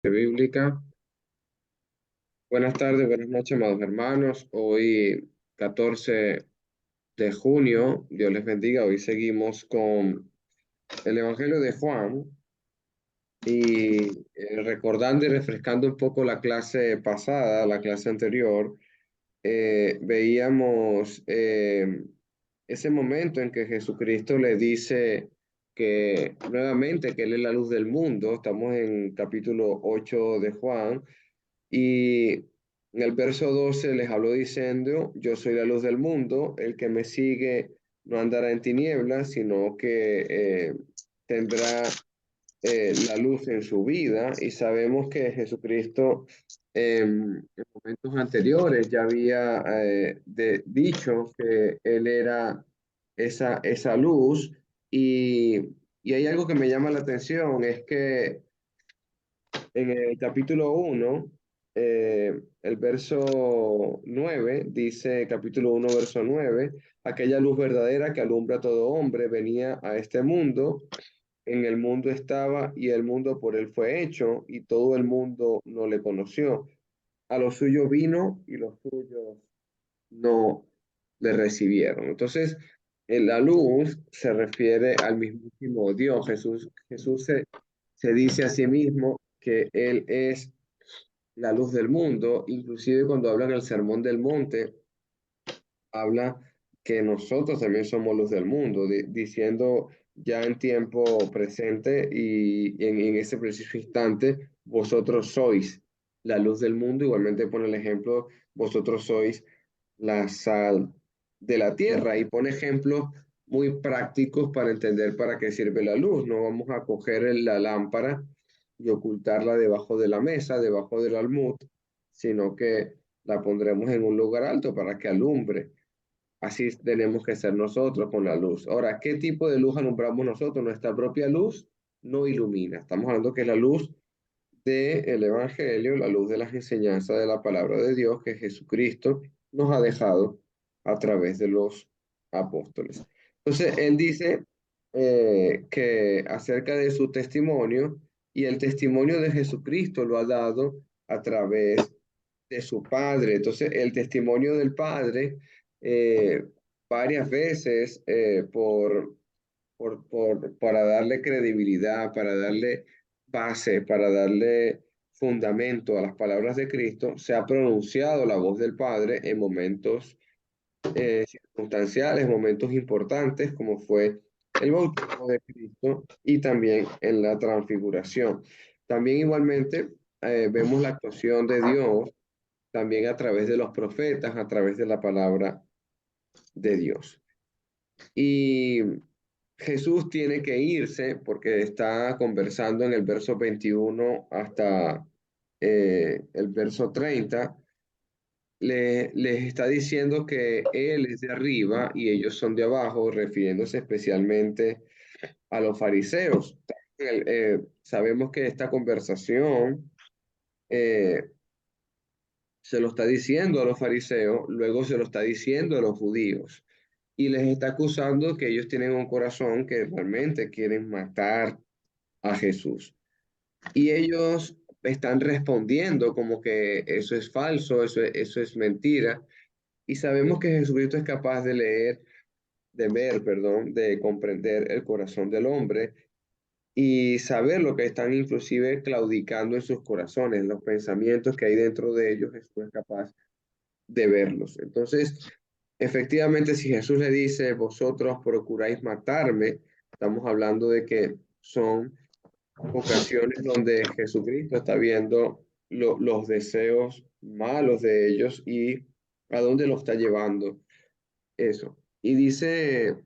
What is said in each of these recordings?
Bíblica. Buenas tardes, buenas noches, amados hermanos. Hoy, 14 de junio, Dios les bendiga. Hoy seguimos con el Evangelio de Juan y recordando y refrescando un poco la clase pasada, la clase anterior, veíamos ese momento en que Jesucristo le dice que nuevamente que Él es la luz del mundo. Estamos en capítulo 8 de Juan. Y en el verso 12 les habló diciendo, yo soy la luz del mundo, el que me sigue no andará en tinieblas, sino que tendrá la luz en su vida. Y sabemos que Jesucristo en momentos anteriores ya había dicho que Él era esa luz. Y hay algo que me llama la atención, es que en el capítulo 1, el verso 9 dice, capítulo 1 verso 9, aquella luz verdadera que alumbra a todo hombre venía a este mundo, en el mundo estaba y el mundo por él fue hecho y todo el mundo no le conoció. A lo suyo vino y los suyos no le recibieron. Entonces, la luz se refiere al mismísimo Dios. Jesús se dice a sí mismo que Él es la luz del mundo. Inclusive cuando habla en el Sermón del Monte, habla que nosotros también somos luz del mundo, diciendo ya en tiempo presente y en ese preciso instante, vosotros sois la luz del mundo. Igualmente pone el ejemplo, vosotros sois la sal de la tierra, y pone ejemplos muy prácticos para entender para qué sirve la luz. No vamos a coger la lámpara y ocultarla debajo de la mesa, debajo del almud, sino que la pondremos en un lugar alto para que alumbre. Así tenemos que ser nosotros con la luz. Ahora, ¿qué tipo de luz alumbramos nosotros? Nuestra propia luz no ilumina. Estamos hablando que la luz del Evangelio, la luz de las enseñanzas de la palabra de Dios que Jesucristo nos ha dejado a través de los apóstoles. Entonces, él dice que acerca de su testimonio, y el testimonio de Jesucristo lo ha dado a través de su Padre. Entonces, el testimonio del Padre, eh, varias veces, para darle credibilidad, para darle base, para darle fundamento a las palabras de Cristo, se ha pronunciado la voz del Padre en momentos circunstanciales, momentos importantes, como fue el bautismo de Cristo y también en la transfiguración. También igualmente vemos la actuación de Dios también a través de los profetas, a través de la palabra de Dios. Y Jesús tiene que irse porque está conversando en el verso 21 hasta el verso 30. Les está diciendo que Él es de arriba y ellos son de abajo, refiriéndose especialmente a los fariseos. Sabemos que esta conversación eh, se lo está diciendo a los fariseos, luego se lo está diciendo a los judíos, y les está acusando que ellos tienen un corazón que realmente quieren matar a Jesús. Y ellos están respondiendo como que eso es falso, eso es mentira. Y sabemos que Jesucristo es capaz de leer, de ver, perdón, de comprender el corazón del hombre y saber lo que están inclusive claudicando en sus corazones, los pensamientos que hay dentro de ellos. Jesús es capaz de verlos. Entonces, efectivamente, si Jesús le dice, vosotros procuráis matarme, estamos hablando de que son ocasiones donde Jesucristo está viendo los deseos malos de ellos y a dónde lo está llevando eso. Y dice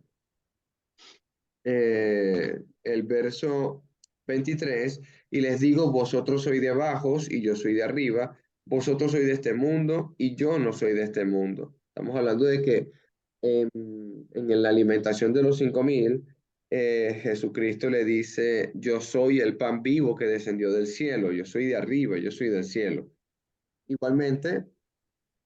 el verso 23, y les digo, vosotros sois de abajo y yo soy de arriba, vosotros sois de este mundo y yo no soy de este mundo. Estamos hablando de que en la alimentación de los 5.000, Jesucristo le dice, yo soy el pan vivo que descendió del cielo, yo soy de arriba, yo soy del cielo. Igualmente,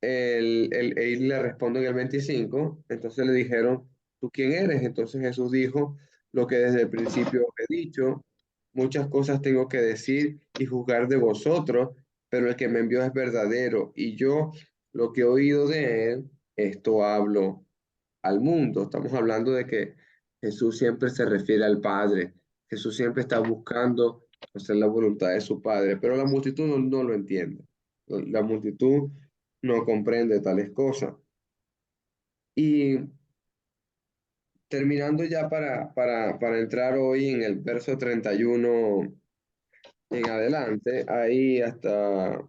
él le responde en el 25. Entonces le dijeron, ¿tú quién eres? Entonces Jesús dijo, lo que desde el principio he dicho, muchas cosas tengo que decir y juzgar de vosotros, pero el que me envió es verdadero, y yo lo que he oído de él, esto hablo al mundo. Estamos hablando de que Jesús siempre se refiere al Padre. Jesús siempre está buscando hacer la voluntad de su Padre, pero la multitud no lo entiende. La multitud no comprende tales cosas. Y terminando ya para entrar hoy en el verso 31 en adelante, ahí hasta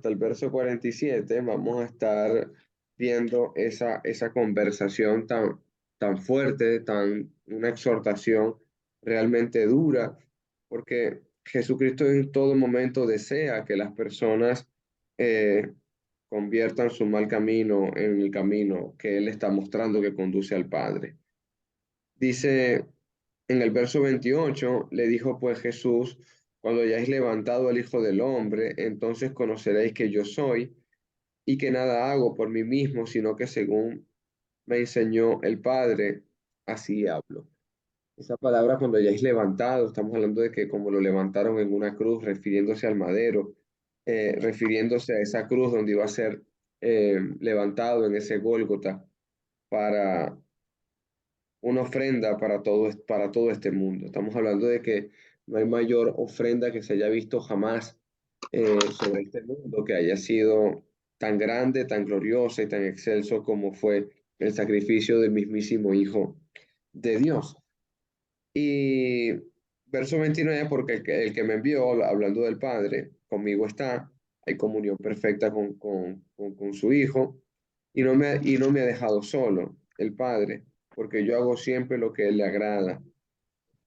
el verso 47, vamos a estar viendo esa conversación tan fuerte, una exhortación realmente dura, porque Jesucristo en todo momento desea que las personas eh, conviertan su mal camino en el camino que Él está mostrando que conduce al Padre. Dice en el verso 28, le dijo pues Jesús, cuando hayáis levantado al Hijo del Hombre, entonces conoceréis que yo soy y que nada hago por mí mismo, sino que según me enseñó el Padre, así hablo. Esa palabra cuando hayáis levantado, estamos hablando de que como lo levantaron en una cruz, refiriéndose al madero, refiriéndose a esa cruz donde iba a ser levantado en ese Gólgota para una ofrenda para todo este mundo. Estamos hablando de que no hay mayor ofrenda que se haya visto jamás sobre este mundo que haya sido tan grande, tan gloriosa y tan excelso como fue el sacrificio del mismísimo Hijo de Dios. Y verso 29, porque el que me envió, hablando del Padre, conmigo está, hay comunión perfecta con su Hijo, y no me ha dejado solo, el Padre, porque yo hago siempre lo que Él le agrada.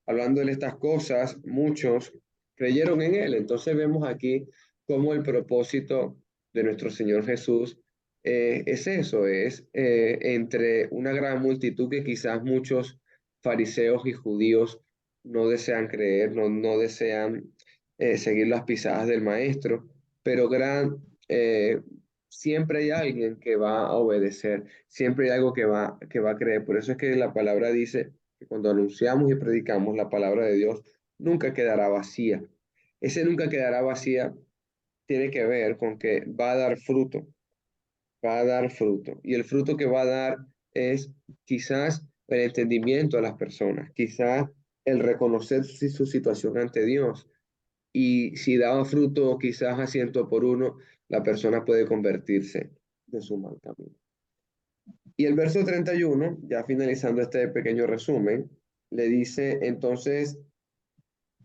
Hablando de estas cosas, muchos creyeron en Él. Entonces vemos aquí cómo el propósito de nuestro Señor Jesús es eso, es entre una gran multitud que quizás muchos fariseos y judíos no desean creer, no desean seguir las pisadas del Maestro, pero eh, siempre hay alguien que va a obedecer, siempre hay algo que va a creer. Por eso es que la palabra dice que cuando anunciamos y predicamos la palabra de Dios, nunca quedará vacía. Ese nunca quedará vacía tiene que ver con que va a dar fruto, va a dar fruto. Y el fruto que va a dar es quizás el entendimiento a las personas, quizás el reconocer su situación ante Dios. Y si daba fruto quizás a 100 por 1, la persona puede convertirse de su mal camino. Y el verso 31, ya finalizando este pequeño resumen, le dice entonces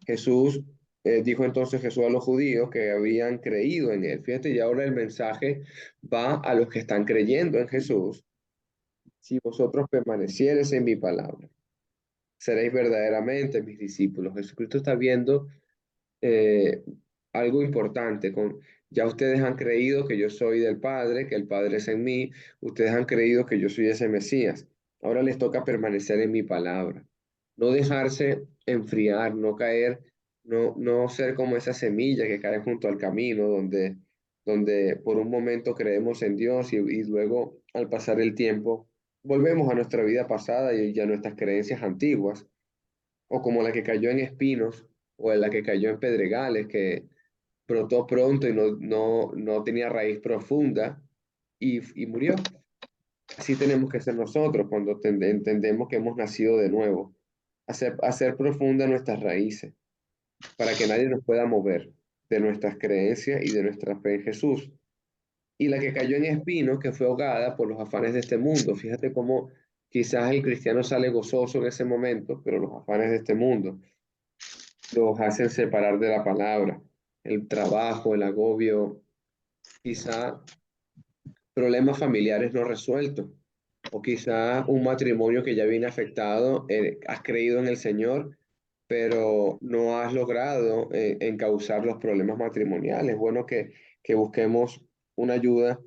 Jesús, dijo entonces Jesús a los judíos que habían creído en él. Fíjate, y ahora el mensaje va a los que están creyendo en Jesús. Si vosotros permaneciereis en mi palabra, seréis verdaderamente mis discípulos. Jesucristo está viendo eh, algo importante ya ustedes han creído que yo soy del Padre, que el Padre es en mí, ustedes han creído que yo soy ese Mesías. Ahora les toca permanecer en mi palabra, no dejarse enfriar, no caer, no ser como esa semilla que cae junto al camino, donde por un momento creemos en Dios y luego al pasar el tiempo volvemos a nuestra vida pasada y a nuestras creencias antiguas, o como la que cayó en espinos o en la que cayó en pedregales, que brotó pronto y no tenía raíz profunda y murió. Así tenemos que ser nosotros cuando entendemos que hemos nacido de nuevo, hacer profundas nuestras raíces para que nadie nos pueda mover de nuestras creencias y de nuestra fe en Jesús. Y la que cayó en espinos, que fue ahogada por los afanes de este mundo. Fíjate cómo quizás el cristiano sale gozoso en ese momento, pero los afanes de este mundo los hacen separar de la palabra, el trabajo, el agobio, quizá problemas familiares no resueltos, o quizá un matrimonio que ya viene afectado, has creído en el Señor, pero no has logrado encauzar los problemas matrimoniales. Bueno, que busquemos una ayuda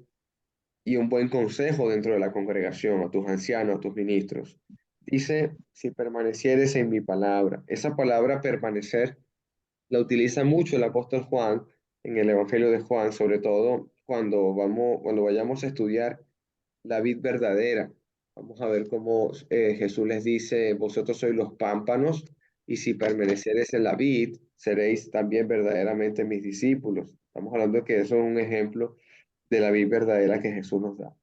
y un buen consejo dentro de la congregación, a tus ancianos, a tus ministros. Dice, si permanecieres en mi palabra. Esa palabra permanecer la utiliza mucho el apóstol Juan en el Evangelio de Juan, sobre todo cuando vayamos a estudiar la vid verdadera. Vamos a ver cómo Jesús les dice, vosotros sois los pámpanos, y si permaneceres en la vid, seréis también verdaderamente mis discípulos. Estamos hablando de que eso es un ejemplo de la vida verdadera que Jesús nos da.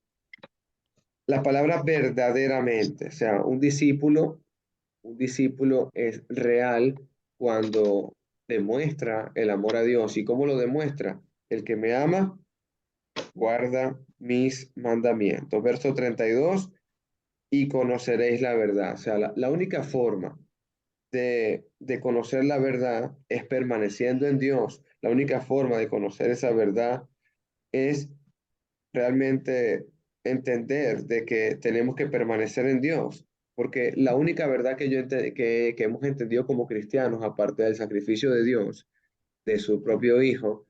La palabra verdaderamente, o sea, un discípulo es real cuando demuestra el amor a Dios. ¿Y cómo lo demuestra? El que me ama, guarda mis mandamientos. Verso 32, y conoceréis la verdad. O sea, la única forma de conocer la verdad es permaneciendo en Dios. La única forma de conocer esa verdad es realmente entender de que tenemos que permanecer en Dios, porque la única verdad que hemos entendido como cristianos, aparte del sacrificio de Dios, de su propio Hijo,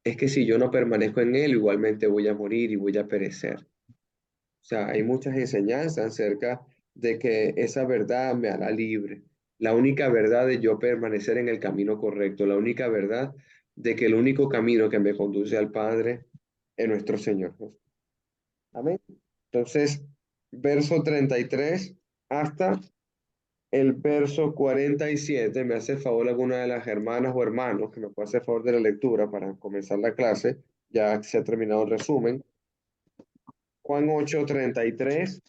es que si yo no permanezco en Él, igualmente voy a morir y voy a perecer. O sea, hay muchas enseñanzas acerca de que esa verdad me hará libre. La única verdad de yo permanecer en el camino correcto, la única verdad de que el único camino que me conduce al Padre es nuestro Señor Jesús. Amén. Entonces, verso 33 hasta el verso 47, me hace favor alguna de las hermanas o hermanos que me pueda hacer favor de la lectura para comenzar la clase. Ya se ha terminado el resumen. Juan 8:33.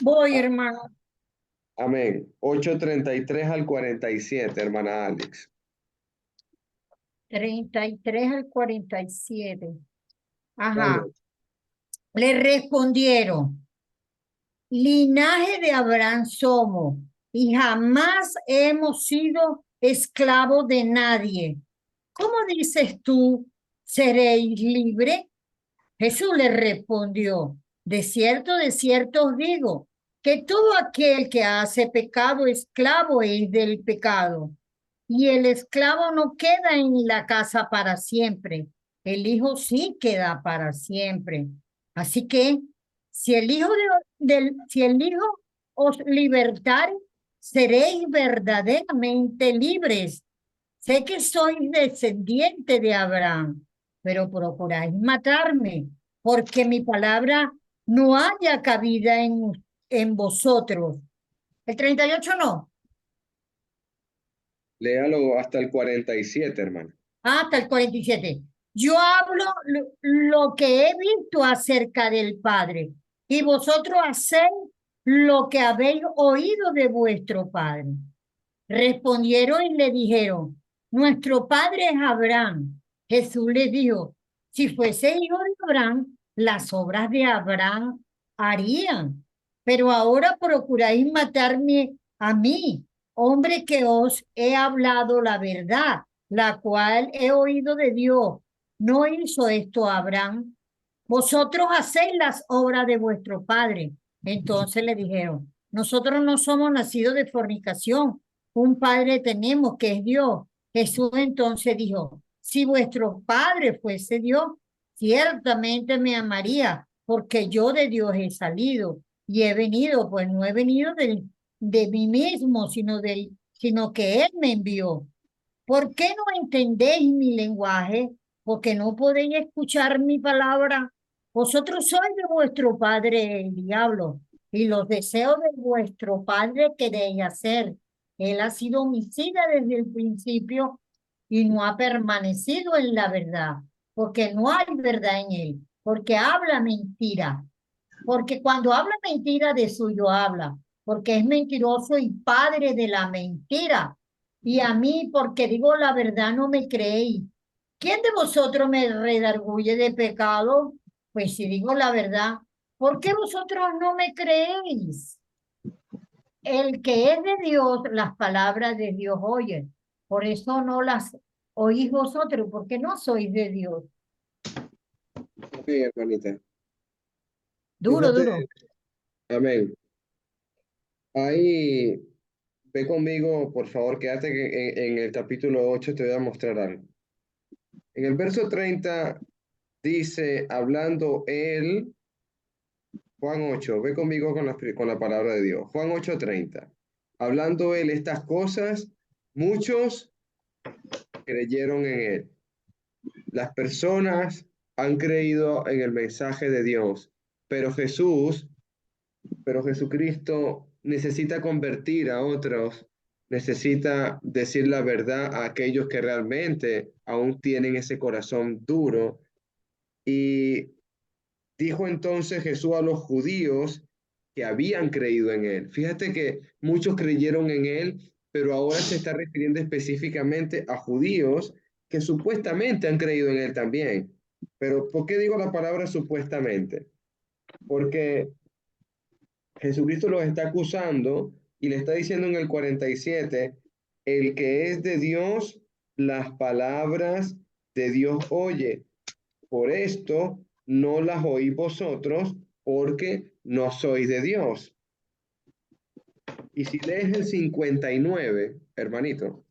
Voy, Ah, hermano. amén. 8:33 al 47, hermana Alex. 33 al 47. Juan Ajá. 8. Le respondieron, linaje de Abraham somos y jamás hemos sido esclavos de nadie. ¿Cómo dices tú, seréis libre? Jesús le respondió, de cierto os digo, que todo aquel que hace pecado, esclavo es del pecado. Y el esclavo no queda en la casa para siempre, el hijo sí queda para siempre. Así que si el hijo si el hijo os libertare, seréis verdaderamente libres. Sé que sois descendiente de Abraham, pero procuráis matarme, porque mi palabra no haya cabida en vosotros. El 38 no. Léalo hasta el 47, hermano. Hasta el 47. Yo hablo lo que he visto acerca del Padre, y vosotros hacéis lo que habéis oído de vuestro Padre. Respondieron y le dijeron, nuestro padre es Abraham. Jesús les dijo, si fuese hijo de Abraham, las obras de Abraham harían. Pero ahora procuráis matarme a mí, hombre que os he hablado la verdad, la cual he oído de Dios. ¿No hizo esto Abraham? Vosotros hacéis las obras de vuestro padre. Entonces le dijeron, nosotros no somos nacidos de fornicación, un padre tenemos que es Dios. Jesús entonces dijo, si vuestro padre fuese Dios, ciertamente me amaría, porque yo de Dios he salido y he venido, pues no he venido de mí mismo, sino que Él me envió. ¿Por qué no entendéis mi lenguaje? Porque no podéis escuchar mi palabra. Vosotros sois de vuestro padre el diablo, y los deseos de vuestro padre queréis hacer. Él ha sido homicida desde el principio y no ha permanecido en la verdad, porque no hay verdad en él, porque habla mentira. Porque cuando habla mentira de suyo habla, porque es mentiroso y padre de la mentira. Y a mí, porque digo la verdad, no me creéis. ¿Quién de vosotros me redarguye de pecado? Pues si digo la verdad, ¿por qué vosotros no me creéis? El que es de Dios, las palabras de Dios oye. Por eso no las oís vosotros, porque no sois de Dios. Bien, hermanita. Duro, Fíjate, duro. amén. Ahí, ve conmigo, por favor, quédate en el capítulo 8, te voy a mostrar algo. En el verso 30 dice, hablando él, Juan 8, ve conmigo con la palabra de Dios. Juan 8:30. Hablando él estas cosas, muchos creyeron en él. Las personas han creído en el mensaje de Dios, pero Jesucristo necesita convertir a otros, necesita decir la verdad a aquellos que realmente aún tienen ese corazón duro. Y dijo entonces Jesús a los judíos que habían creído en él. Fíjate que muchos creyeron en él, pero ahora se está refiriendo específicamente a judíos que supuestamente han creído en él también. Pero ¿por qué digo la palabra supuestamente? Porque Jesucristo los está acusando y le está diciendo en el 47, el que es de Dios, las palabras de Dios oye. Por esto no las oís vosotros, porque no sois de Dios. Y si lees el 59, hermanito,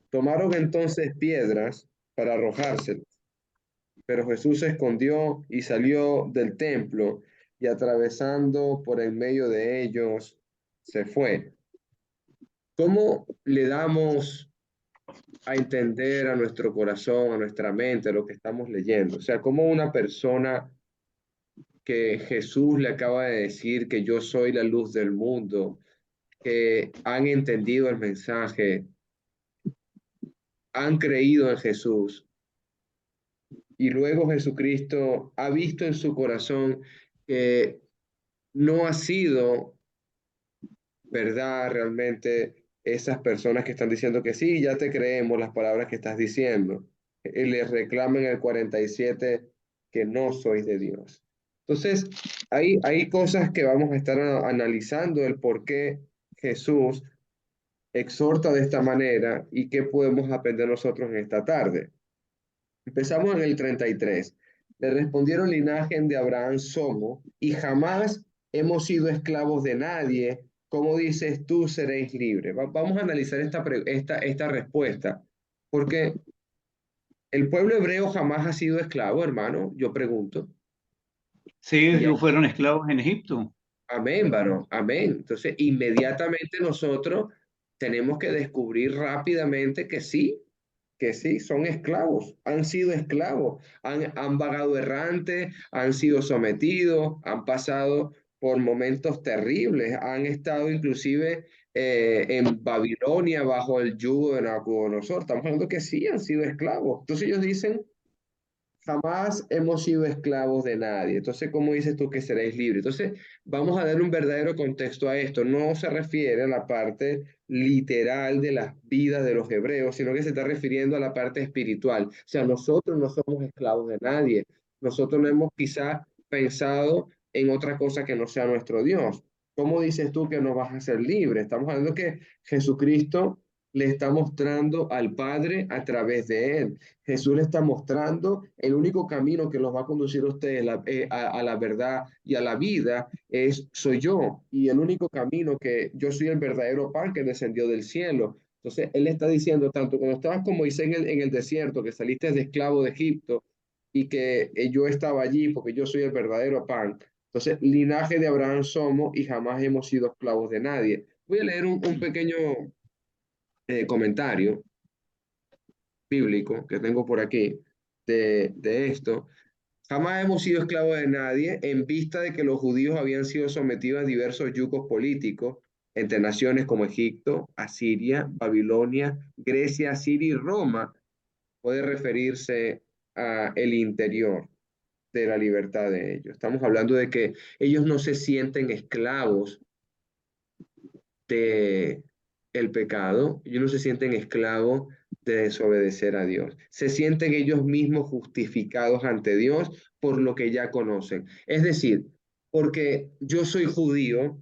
tomaron entonces piedras para arrojárselas, pero Jesús se escondió y salió del templo y atravesando por el medio de ellos, se fue. ¿Cómo le damos a entender a nuestro corazón, a nuestra mente, lo que estamos leyendo? O sea, cómo una persona que Jesús le acaba de decir que yo soy la luz del mundo, que han entendido el mensaje, han creído en Jesús y luego Jesucristo ha visto en su corazón que no ha sido verdad realmente esas personas que están diciendo que sí, ya te creemos las palabras que estás diciendo. Y les reclaman en el 47 que no sois de Dios. Entonces, hay cosas que vamos a estar analizando el por qué Jesús exhorta de esta manera y qué podemos aprender nosotros en esta tarde. Empezamos en el 33. Le respondieron linaje de Abraham somos y jamás hemos sido esclavos de nadie. Como dices tú, seréis libres. Vamos a analizar esta respuesta, porque el pueblo hebreo jamás ha sido esclavo, hermano, yo pregunto. Sí, Y ellos fueron esclavos en Egipto. amén, varón, amén. Entonces, inmediatamente nosotros tenemos que descubrir rápidamente que sí, son esclavos, han sido esclavos, han vagado errante, han sido sometidos, han pasado por momentos terribles, han estado inclusive en Babilonia bajo el yugo de Nabucodonosor. Estamos hablando que sí, han sido esclavos. Entonces ellos dicen, jamás hemos sido esclavos de nadie. Entonces, ¿cómo dices tú que seréis libres? Entonces, vamos a dar un verdadero contexto a esto. No se refiere a la parte literal de las vidas de los hebreos, sino que se está refiriendo a la parte espiritual. O sea, nosotros no somos esclavos de nadie. Nosotros no hemos quizá pensado en otra cosa que no sea nuestro Dios. ¿Cómo dices tú que nos vas a ser libres? Estamos hablando que Jesucristo le está mostrando al Padre a través de él. Jesús le está mostrando el único camino que los va a conducir a ustedes a la verdad y a la vida soy yo. Y el único camino que yo soy el verdadero pan que descendió del cielo. Entonces, él está diciendo, tanto cuando estabas con Moisés en el desierto, que saliste de esclavo de Egipto y que yo estaba allí porque yo soy el verdadero pan. Entonces, linaje de Abraham somos y jamás hemos sido esclavos de nadie. Voy a leer un pequeño comentario bíblico que tengo por aquí de esto. Jamás hemos sido esclavos de nadie en vista de que los judíos habían sido sometidos a diversos yugos políticos entre naciones como Egipto, Asiria, Babilonia, Grecia, Asiria y Roma. Puede referirse a el interior de la libertad de ellos. Estamos hablando de que ellos no se sienten esclavos de el pecado, ellos no se sienten esclavos de desobedecer a Dios. Se sienten ellos mismos justificados ante Dios por lo que ya conocen. Es decir, porque yo soy judío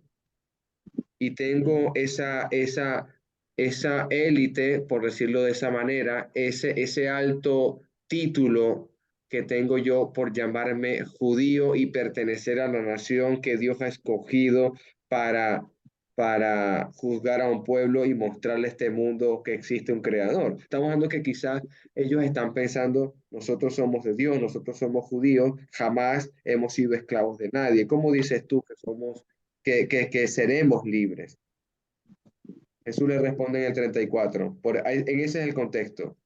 y tengo esa élite, por decirlo de esa manera, ese alto título que tengo yo por llamarme judío y pertenecer a la nación que Dios ha escogido para, para juzgar a un pueblo y mostrarle a este mundo que existe un creador. Estamos hablando que quizás ellos están pensando, nosotros somos de Dios, nosotros somos judíos, jamás hemos sido esclavos de nadie. ¿Cómo dices tú que somos que seremos libres? Jesús le responde en el 34. En ese es el contexto.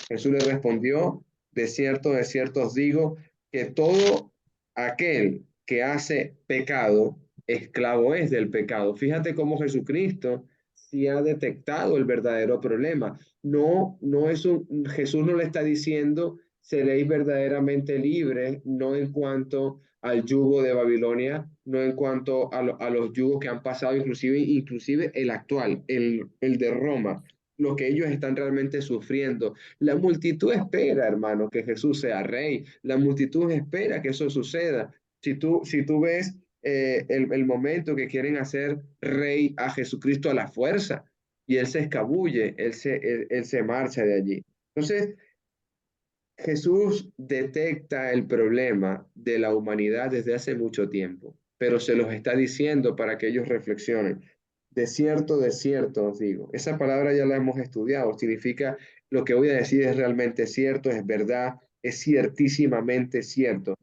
Jesús le respondió, de cierto os digo, que todo aquel que hace pecado, esclavo es del pecado. Fíjate cómo Jesucristo sí ha detectado el verdadero problema. Jesús no le está diciendo seréis verdaderamente libres, no en cuanto al yugo de Babilonia, no en cuanto a los yugos que han pasado, inclusive el actual, el de Roma, lo que ellos están realmente sufriendo. La multitud espera, hermano, que Jesús sea rey. La multitud espera que eso suceda. Si tú ves el momento que quieren hacer rey a Jesucristo a la fuerza y él se escabulle, él se marcha de allí. Entonces, Jesús detecta el problema de la humanidad desde hace mucho tiempo, pero se los está diciendo para que ellos reflexionen. De cierto os digo. Esa palabra ya la hemos estudiado. Significa lo que voy a decir es realmente cierto, es verdad, es ciertísimamente cierto.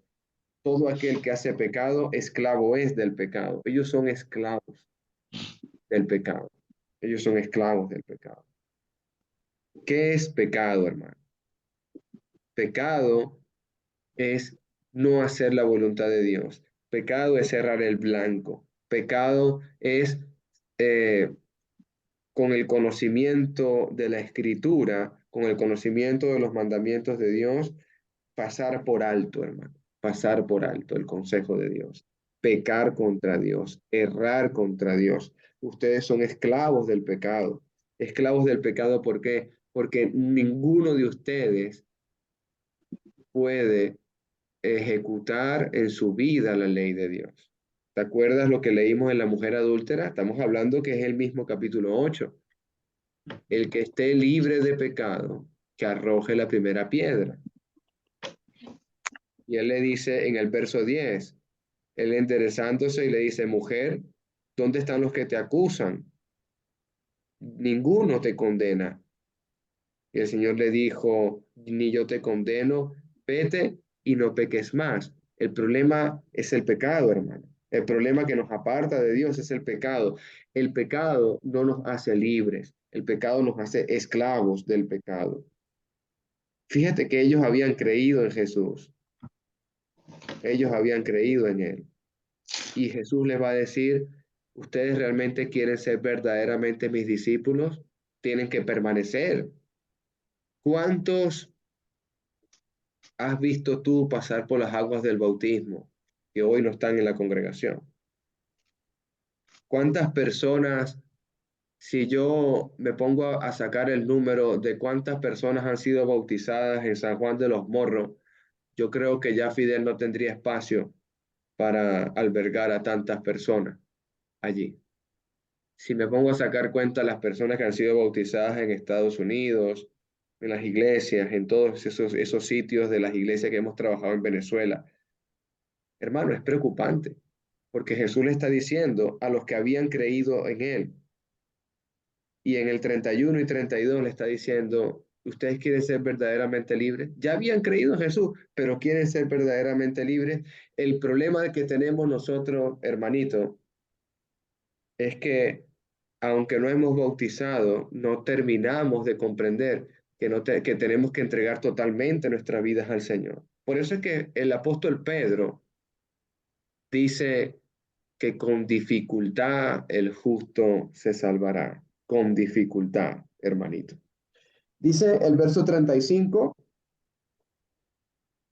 Todo aquel que hace pecado, esclavo es del pecado. Ellos son esclavos del pecado. Ellos son esclavos del pecado. ¿Qué es pecado, hermano? Pecado es no hacer la voluntad de Dios. Pecado es cerrar el blanco. Pecado es eh, con el conocimiento de la escritura, con el conocimiento de los mandamientos de Dios, pasar por alto, hermano, pasar por alto el consejo de Dios, pecar contra Dios, errar contra Dios. Ustedes son esclavos del pecado. Esclavos del pecado, ¿por qué? Porque ninguno de ustedes puede ejecutar en su vida la ley de Dios. ¿Te acuerdas lo que leímos en la mujer adúltera? Estamos hablando que es el mismo capítulo 8. El que esté libre de pecado, que arroje la primera piedra. Y él le dice en el verso 10, él enderezándose y le dice, mujer, ¿dónde están los que te acusan? Ninguno te condena. Y el Señor le dijo, ni yo te condeno, vete y no peques más. El problema es el pecado, hermano. El problema que nos aparta de Dios es el pecado. El pecado no nos hace libres. El pecado nos hace esclavos del pecado. Fíjate que ellos habían creído en Jesús. Ellos habían creído en Él. Y Jesús les va a decir, ustedes realmente quieren ser verdaderamente mis discípulos, tienen que permanecer. ¿Cuántos has visto tú pasar por las aguas del bautismo que hoy no están en la congregación? ¿Cuántas personas, si yo me pongo a sacar el número de cuántas personas han sido bautizadas en San Juan de los Morros, yo creo que ya Fidel no tendría espacio para albergar a tantas personas allí? Si me pongo a sacar cuenta las personas que han sido bautizadas en Estados Unidos, en las iglesias, en todos esos sitios de las iglesias que hemos trabajado en Venezuela, hermano, es preocupante, porque Jesús le está diciendo a los que habían creído en Él, y en el 31 y 32 le está diciendo, ¿ustedes quieren ser verdaderamente libres? Ya habían creído en Jesús, pero quieren ser verdaderamente libres. El problema que tenemos nosotros, hermanito, es que aunque no hemos bautizado, no terminamos de comprender que tenemos que entregar totalmente nuestras vidas al Señor. Por eso es que el apóstol Pedro dice que con dificultad el justo se salvará. Con dificultad, hermanito. Dice el verso 35,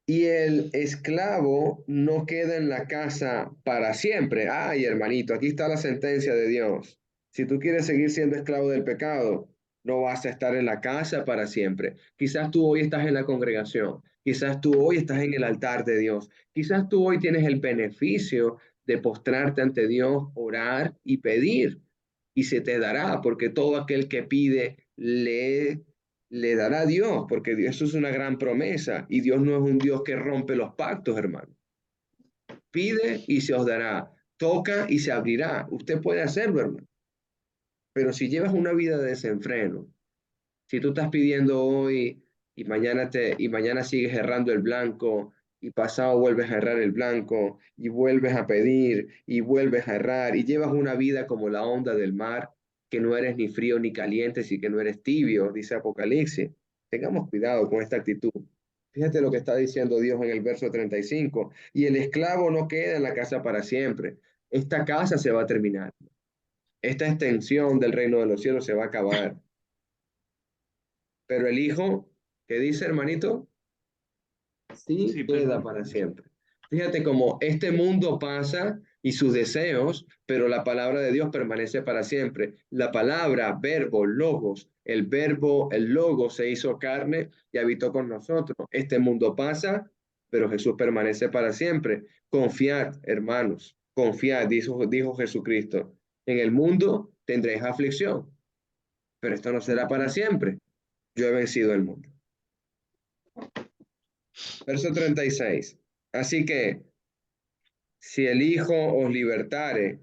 y el esclavo no queda en la casa para siempre. Ay, hermanito, aquí está la sentencia de Dios. Si tú quieres seguir siendo esclavo del pecado, no vas a estar en la casa para siempre. Quizás tú hoy estás en la congregación, quizás tú hoy estás en el altar de Dios, quizás tú hoy tienes el beneficio de postrarte ante Dios, orar y pedir, y se te dará, porque todo aquel que pide le dará a Dios, porque eso es una gran promesa y Dios no es un Dios que rompe los pactos, hermano. Pide y se os dará, toca y se abrirá. Usted puede hacerlo, hermano. Pero si llevas una vida de desenfreno, si tú estás pidiendo hoy y mañana sigues errando el blanco y pasado vuelves a errar el blanco y vuelves a pedir y vuelves a errar y llevas una vida como la onda del mar, que no eres ni frío ni caliente, sí que no eres tibio, dice Apocalipsis. Tengamos cuidado con esta actitud. Fíjate lo que está diciendo Dios en el verso 35. Y el esclavo no queda en la casa para siempre. Esta casa se va a terminar. Esta extensión del reino de los cielos se va a acabar. Pero el Hijo, ¿qué dice, hermanito? Sí Sí, queda perdón. para siempre. Fíjate cómo este mundo pasa y sus deseos, pero la palabra de Dios permanece para siempre. La palabra, verbo, logos, el verbo, el logo se hizo carne y habitó con nosotros. Este mundo pasa, pero Jesús permanece para siempre. Confiad, hermanos, confiad, dijo Jesucristo. En el mundo tendréis aflicción, pero esto no será para siempre. Yo he vencido el mundo. Verso 36. Así que si el Hijo os libertare,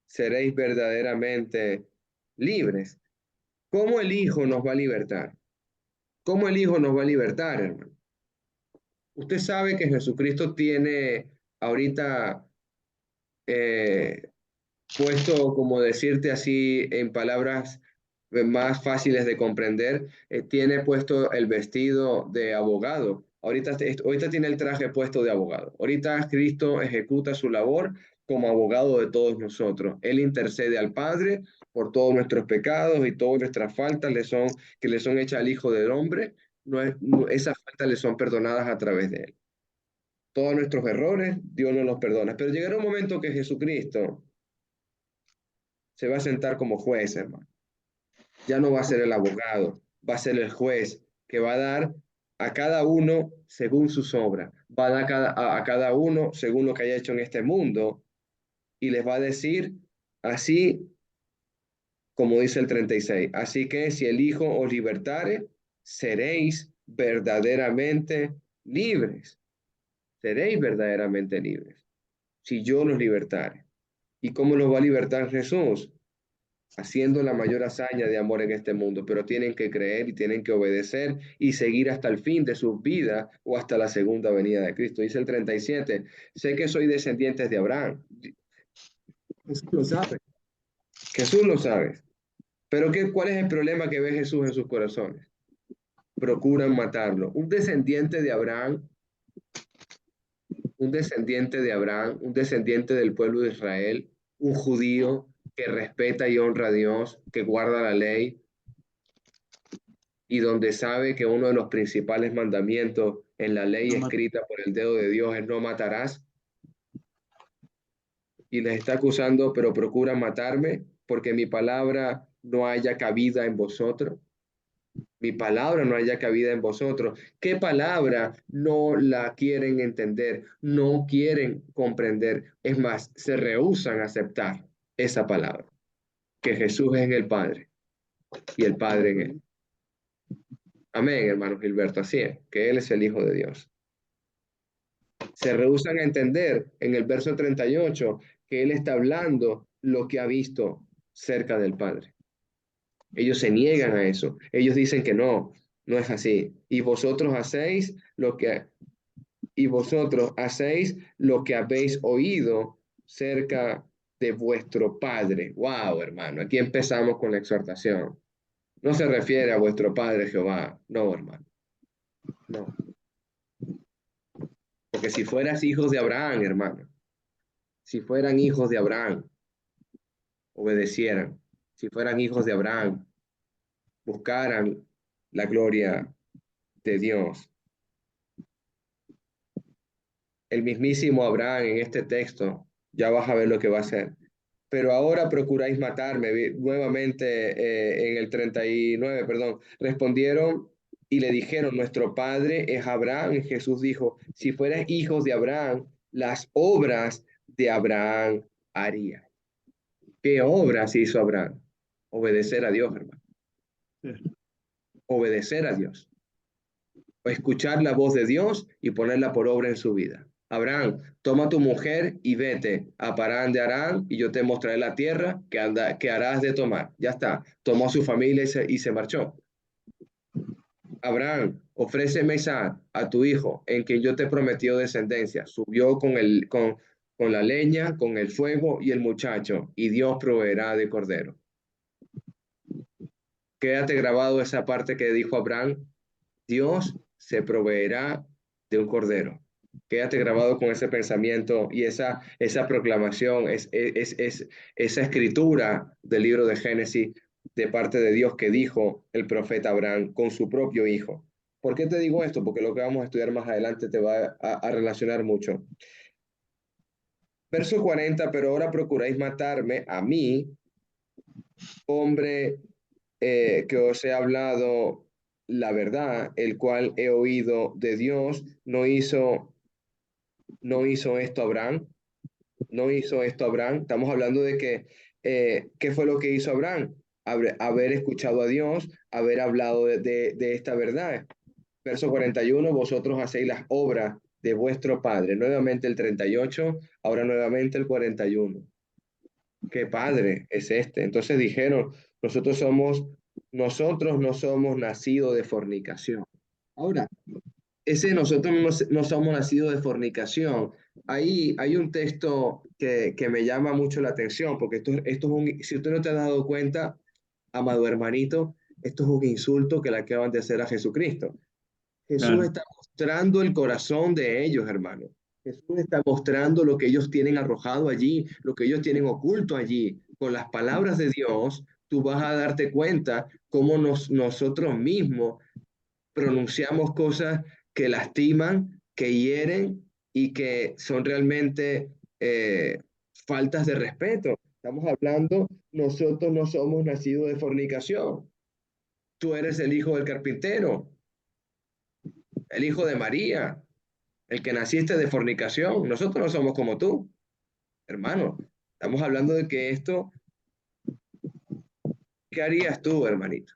seréis verdaderamente libres. ¿Cómo el Hijo nos va a libertar? ¿Cómo el Hijo nos va a libertar, hermano? Usted sabe que Jesucristo tiene ahorita eh, puesto, como decirte así, en palabras más fáciles de comprender, tiene puesto el vestido de abogado. Ahorita tiene el traje puesto de abogado. Ahorita Cristo ejecuta su labor como abogado de todos nosotros. Él intercede al Padre por todos nuestros pecados y todas nuestras faltas que le son hechas al Hijo del Hombre. Esas faltas le son perdonadas a través de él. Todos nuestros errores, Dios nos los perdona. Pero llegará un momento que Jesucristo se va a sentar como juez, hermano. Ya no va a ser el abogado, va a ser el juez que va a dar a cada uno según sus obras, va a dar a cada uno según lo que haya hecho en este mundo y les va a decir así como dice el 36. Así que si el Hijo os libertare, seréis verdaderamente libres. Seréis verdaderamente libres. Si yo los libertare. ¿Y cómo los va a libertar Jesús? Haciendo la mayor hazaña de amor en este mundo, pero tienen que creer y tienen que obedecer y seguir hasta el fin de sus vidas o hasta la segunda venida de Cristo. Dice el 37, sé que soy descendientes de Abraham. Jesús lo sabe, Jesús lo sabe. Pero ¿cuál es el problema que ve Jesús en sus corazones? Procuran matarlo. Un descendiente de Abraham, un descendiente del pueblo de Israel, un judío que respeta y honra a Dios, que guarda la ley, y donde sabe que uno de los principales mandamientos en la ley No ma- escrita por el dedo de Dios es no matarás, y les está acusando, pero procuran matarme porque mi palabra no haya cabida en vosotros. Mi palabra no haya cabida en vosotros. ¿Qué palabra no la quieren entender? No quieren comprender. Es más, se rehúsan a aceptar esa palabra, que Jesús es en el Padre y el Padre en él. Amén, hermano Gilberto, así es, que Él es el Hijo de Dios. Se rehúsan a entender en el verso 38 que Él está hablando lo que ha visto cerca del Padre. Ellos se niegan a eso. Ellos dicen que no, no es así. Y vosotros hacéis lo que habéis oído cerca de vuestro Padre. Wow, hermano, aquí empezamos con la exhortación. No se refiere a vuestro Padre Jehová, no, hermano, no. Porque si fueras hijos de Abraham, hermano, si fueran hijos de Abraham, obedecieran. Si fueran hijos de Abraham, buscaran la gloria de Dios. El mismísimo Abraham en este texto, ya vas a ver lo que va a hacer. Pero ahora procuráis matarme. Nuevamente en el 39, perdón, respondieron y le dijeron, nuestro padre es Abraham. Y Jesús dijo, si fueras hijos de Abraham, las obras de Abraham haría. ¿Qué obras hizo Abraham? Obedecer a Dios, hermano. Obedecer a Dios. O escuchar la voz de Dios y ponerla por obra en su vida. Abraham, toma tu mujer y vete a Parán de Arán y yo te mostraré la tierra que harás de tomar. Ya está. Tomó a su familia y se marchó. Abraham, ofréceme Isaac a tu hijo, en quien yo te prometí descendencia. Subió con la leña, con el fuego y el muchacho, y Dios proveerá de cordero. Quédate grabado esa parte que dijo Abraham, Dios se proveerá de un cordero. Quédate grabado con ese pensamiento y esa proclamación, esa escritura del libro de Génesis de parte de Dios que dijo el profeta Abraham con su propio hijo. ¿Por qué te digo esto? Porque lo que vamos a estudiar más adelante te va a relacionar mucho. Verso 40, pero ahora procuráis matarme a mí, hombre que os he hablado la verdad, el cual he oído de Dios, no hizo esto Abraham, no hizo esto Abraham. Estamos hablando de que, ¿qué fue lo que hizo Abraham? Haber escuchado a Dios, haber hablado de esta verdad. Verso 41, vosotros hacéis las obras de vuestro Padre. Nuevamente el 38, ahora nuevamente el 41. ¿Qué padre es este? Entonces dijeron, nosotros no somos nacidos de fornicación. Ahora, ese nosotros no somos nacidos de fornicación. Ahí hay un texto que me llama mucho la atención, porque esto es si usted no te ha dado cuenta, amado hermanito, esto es un insulto que le acaban de hacer a Jesucristo. Jesús Claro. está mostrando el corazón de ellos, hermano. Jesús está mostrando lo que ellos tienen arrojado allí, lo que ellos tienen oculto allí. Con las palabras de Dios, tú vas a darte cuenta cómo nosotros mismos pronunciamos cosas que lastiman, que hieren y que son realmente faltas de respeto. Estamos hablando, nosotros no somos nacidos de fornicación. Tú eres el hijo del carpintero, el hijo de María, el que naciste de fornicación. Nosotros no somos como tú, hermano. Estamos hablando de que esto, ¿qué harías tú, hermanito?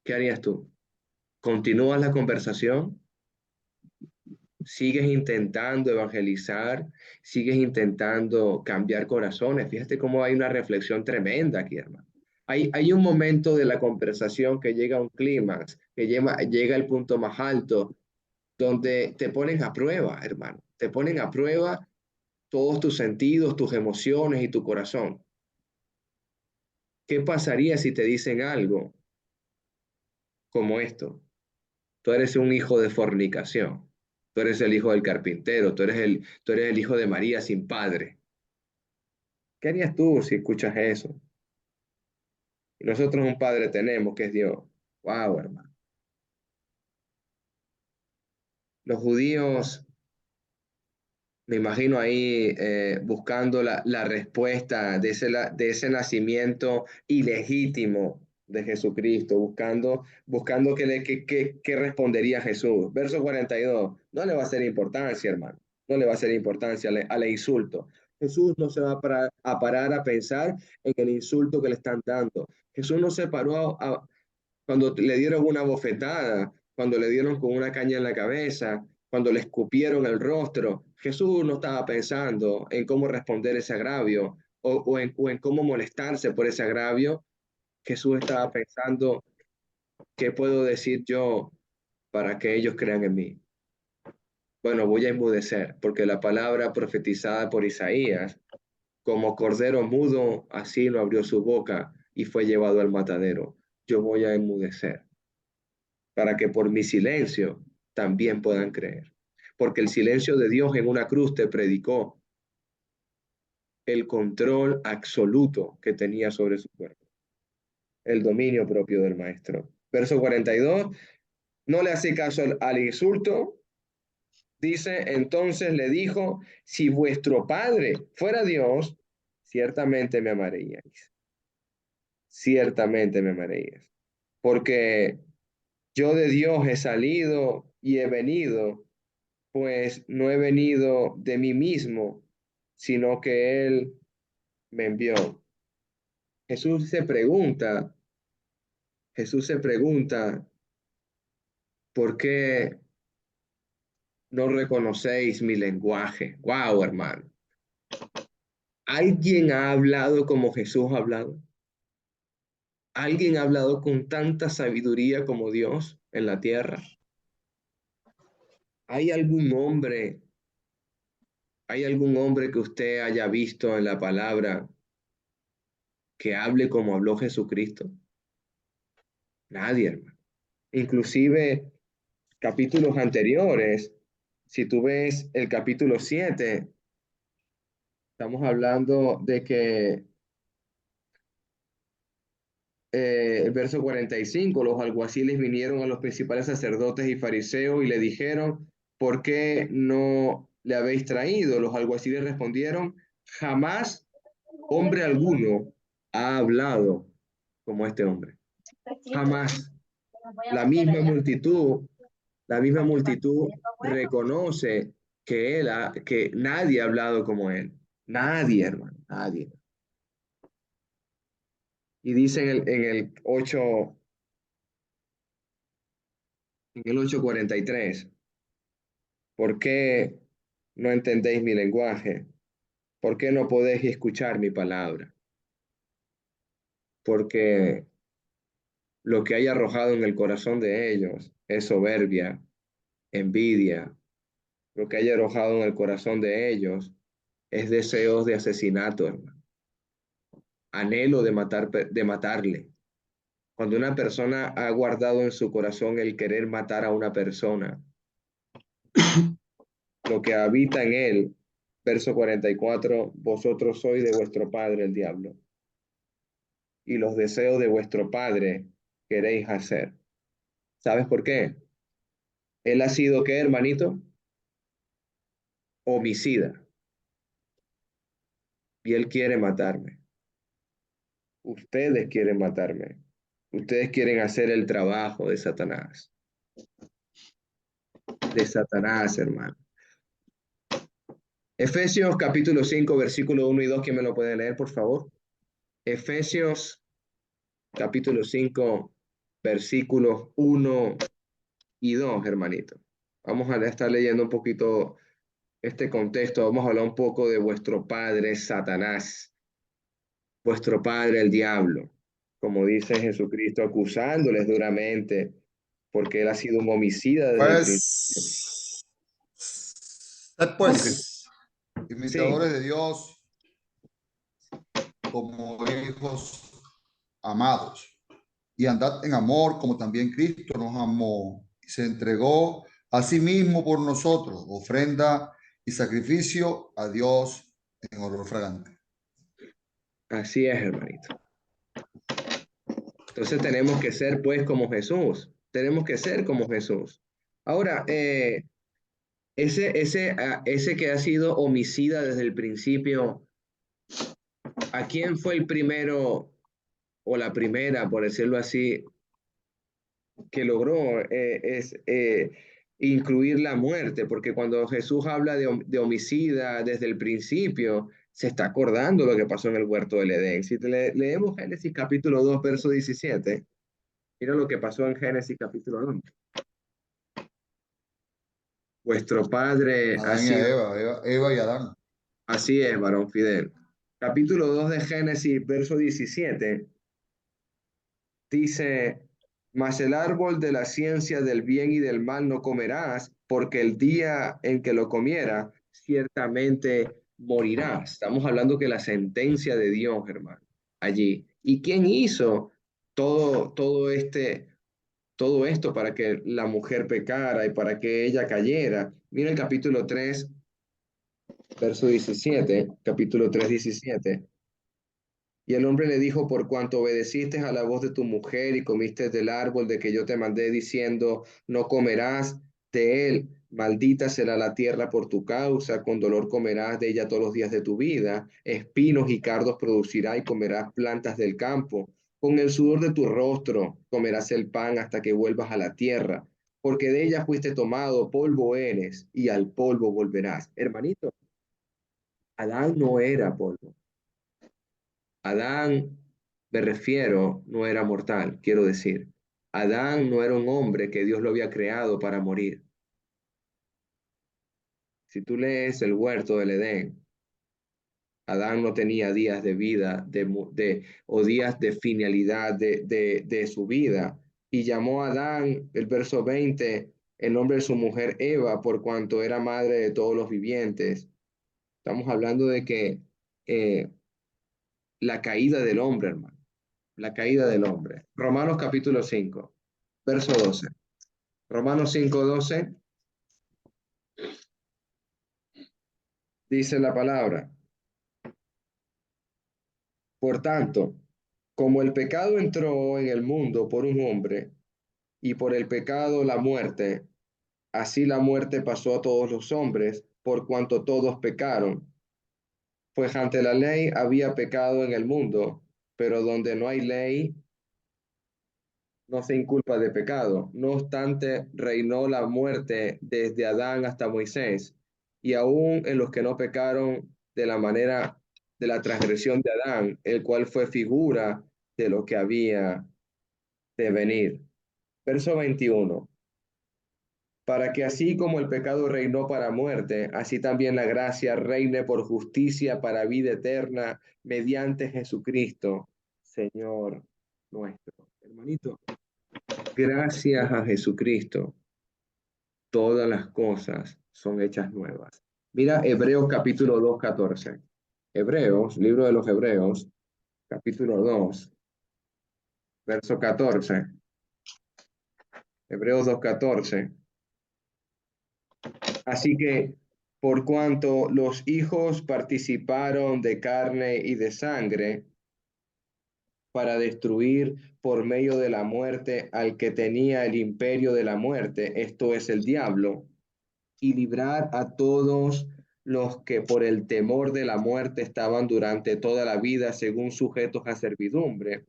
¿Qué harías tú? ¿Continúas la conversación? ¿Sigues intentando evangelizar? ¿Sigues intentando cambiar corazones? Fíjate cómo hay una reflexión tremenda aquí, hermano. Hay un momento de la conversación que llega a un clímax, que llega al punto más alto, donde te ponen a prueba, hermano. Te ponen a prueba todos tus sentidos, tus emociones y tu corazón. ¿Qué pasaría si te dicen algo como esto? Tú eres un hijo de fornicación. Tú eres el hijo del carpintero. Tú eres el hijo de María sin padre. ¿Qué harías tú si escuchas eso? Y nosotros un padre tenemos que es Dios. Wow, hermano. Los judíos, me imagino ahí buscando la respuesta de ese nacimiento ilegítimo de Jesucristo, buscando qué respondería Jesús. Verso 42, no le va a hacer importancia, hermano, no le va a hacer importancia al insulto. Jesús no se va a parar a pensar en el insulto que le están dando. Jesús no se paró cuando le dieron una bofetada, cuando le dieron con una caña en la cabeza, cuando le escupieron el rostro. Jesús no estaba pensando en cómo responder ese agravio o en cómo molestarse por ese agravio. Jesús estaba pensando, ¿qué puedo decir yo para que ellos crean en mí? Bueno, voy a enmudecer, porque la palabra profetizada por Isaías, como cordero mudo, así no abrió su boca y fue llevado al matadero. Yo voy a enmudecer para que por mi silencio también puedan creer. Porque el silencio de Dios en una cruz te predicó el control absoluto que tenía sobre su cuerpo, el dominio propio del maestro. Verso 42, no le hace caso al insulto, dice, entonces le dijo, si vuestro padre fuera Dios, ciertamente me amaríais, ciertamente me amaríais, porque yo de Dios he salido y he venido, pues no he venido de mí mismo, sino que Él me envió. Jesús se pregunta, Jesús se pregunta, ¿por qué no reconocéis mi lenguaje? Wow, hermano. ¿Alguien ha hablado como Jesús ha hablado? ¿Alguien ha hablado con tanta sabiduría como Dios en la tierra? ¿Hay algún hombre, hay algún hombre que usted haya visto en la palabra que hable como habló Jesucristo? Nadie, hermano. Inclusive capítulos anteriores, si tú ves el capítulo 7, estamos hablando de que el verso 45, los alguaciles vinieron a los principales sacerdotes y fariseos y le dijeron, ¿por qué no le habéis traído? Los alguaciles respondieron, jamás hombre alguno ha hablado como este hombre. Jamás. La misma multitud, la misma multitud reconoce que que nadie ha hablado como él. Nadie, hermano, nadie. Y dice en el 8:43, ¿por qué no entendéis mi lenguaje? ¿Por qué no podéis escuchar mi palabra? Porque lo que hay arrojado en el corazón de ellos es soberbia, envidia. Lo que hay arrojado en el corazón de ellos es deseos de asesinato, hermano. Anhelo de matarle. Cuando una persona ha guardado en su corazón el querer matar a una persona, lo que habita en él, verso 44, vosotros sois de vuestro padre el diablo, y los deseos de vuestro padre queréis hacer. ¿Sabes por qué? Él ha sido, ¿qué, hermanito? Homicida. Y él quiere matarme. Ustedes quieren matarme. Ustedes quieren hacer el trabajo de Satanás. De Satanás, hermano. Efesios capítulo 5, versículo 1 y 2, ¿quién me lo puede leer, por favor? Efesios capítulo 5, versículos 1 y 2, hermanito. Vamos a estar leyendo un poquito este contexto. Vamos a hablar un poco de vuestro padre Satanás, vuestro padre el diablo, como dice Jesucristo, acusándoles duramente, porque él ha sido un homicida desde el principio. Sed pues Sí, imitadores de Dios como hijos amados, y andad en amor como también Cristo nos amó y se entregó a sí mismo por nosotros, ofrenda y sacrificio a Dios en olor fragante. así es, hermanito. Entonces tenemos que ser pues como Jesús. Tenemos que ser como Jesús. Ahora, ese que ha sido homicida desde el principio, ¿a quién fue el primero o la primera, por decirlo así, que logró incluir la muerte? Porque cuando Jesús habla de homicida desde el principio, se está acordando lo que pasó en el huerto del Edén. Si leemos Génesis capítulo 2, verso 17, mira lo que pasó en Génesis capítulo 2. Vuestro padre ha Adán y sido, Eva y Adán. así es, varón Fidel. Capítulo 2 de Génesis, verso 17, dice, mas el árbol de la ciencia del bien y del mal no comerás, porque el día en que lo comiera, ciertamente morirás. Estamos hablando que la sentencia de Dios, hermano, allí. ¿Y quién hizo todo esto para que la mujer pecara y para que ella cayera? Mira el capítulo 3, verso 17, capítulo 3, 17. Y el hombre le dijo, por cuanto obedeciste a la voz de tu mujer y comiste del árbol de que yo te mandé diciendo, no comerás de él, maldita será la tierra por tu causa, con dolor comerás de ella todos los días de tu vida, espinos y cardos producirá y comerás plantas del campo. Con el sudor de tu rostro comerás el pan hasta que vuelvas a la tierra, porque de ella fuiste tomado, polvo eres y al polvo volverás. Hermanito, Adán no era polvo. Adán, me refiero, no era mortal, quiero decir. Adán no era un hombre que Dios lo había creado para morir. Si tú lees el huerto del Edén, Adán no tenía días de vida o días de finalidad de su vida. Y llamó a Adán, el verso 20, el nombre de su mujer Eva, por cuanto era madre de todos los vivientes. Estamos hablando de que la caída del hombre, hermano. La caída del hombre. Romanos capítulo 5, verso 12. Romanos 5:12 dice la palabra. Por tanto, como el pecado entró en el mundo por un hombre, y por el pecado la muerte, así la muerte pasó a todos los hombres, por cuanto todos pecaron. Pues ante la ley había pecado en el mundo, pero donde no hay ley, no se inculpa de pecado. No obstante, reinó la muerte desde Adán hasta Moisés, y aún en los que no pecaron de la manera de la transgresión de Adán, el cual fue figura de lo que había de venir. Verso 21. Para que así como el pecado reinó para muerte, así también la gracia reine por justicia para vida eterna mediante Jesucristo, Señor nuestro. Hermanito, gracias a Jesucristo, todas las cosas son hechas nuevas. Mira Hebreos capítulo 2, 14. Hebreos, libro de los Hebreos, capítulo 2, verso 14. Hebreos 2, 14. Así que, por cuanto los hijos participaron de carne y de sangre, para destruir por medio de la muerte al que tenía el imperio de la muerte, esto es el diablo, y librar a todos los que por el temor de la muerte estaban durante toda la vida según sujetos a servidumbre,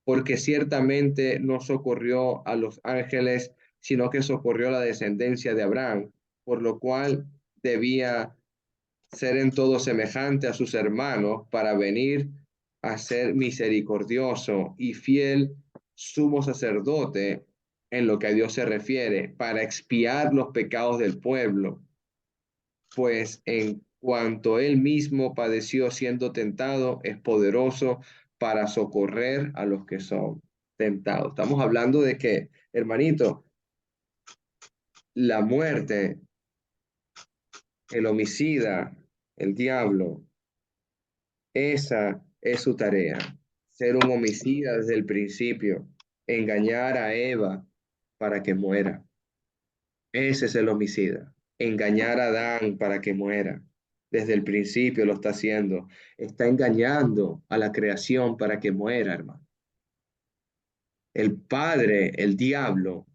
porque ciertamente no socorrió a los ángeles, sino que socorrió a la descendencia de Abraham, por lo cual debía ser en todo semejante a sus hermanos para venir a ser misericordioso y fiel sumo sacerdote en lo que a Dios se refiere, para expiar los pecados del pueblo, pues en cuanto él mismo padeció siendo tentado, es poderoso para socorrer a los que son tentados. Estamos hablando de que, hermanito, la muerte, el homicida, el diablo, esa es su tarea, ser un homicida desde el principio, engañar a Eva para que muera. Ese es el homicida, engañar a Adán para que muera. Desde el principio lo está haciendo. Está engañando a la creación para que muera, hermano. El padre, el diablo,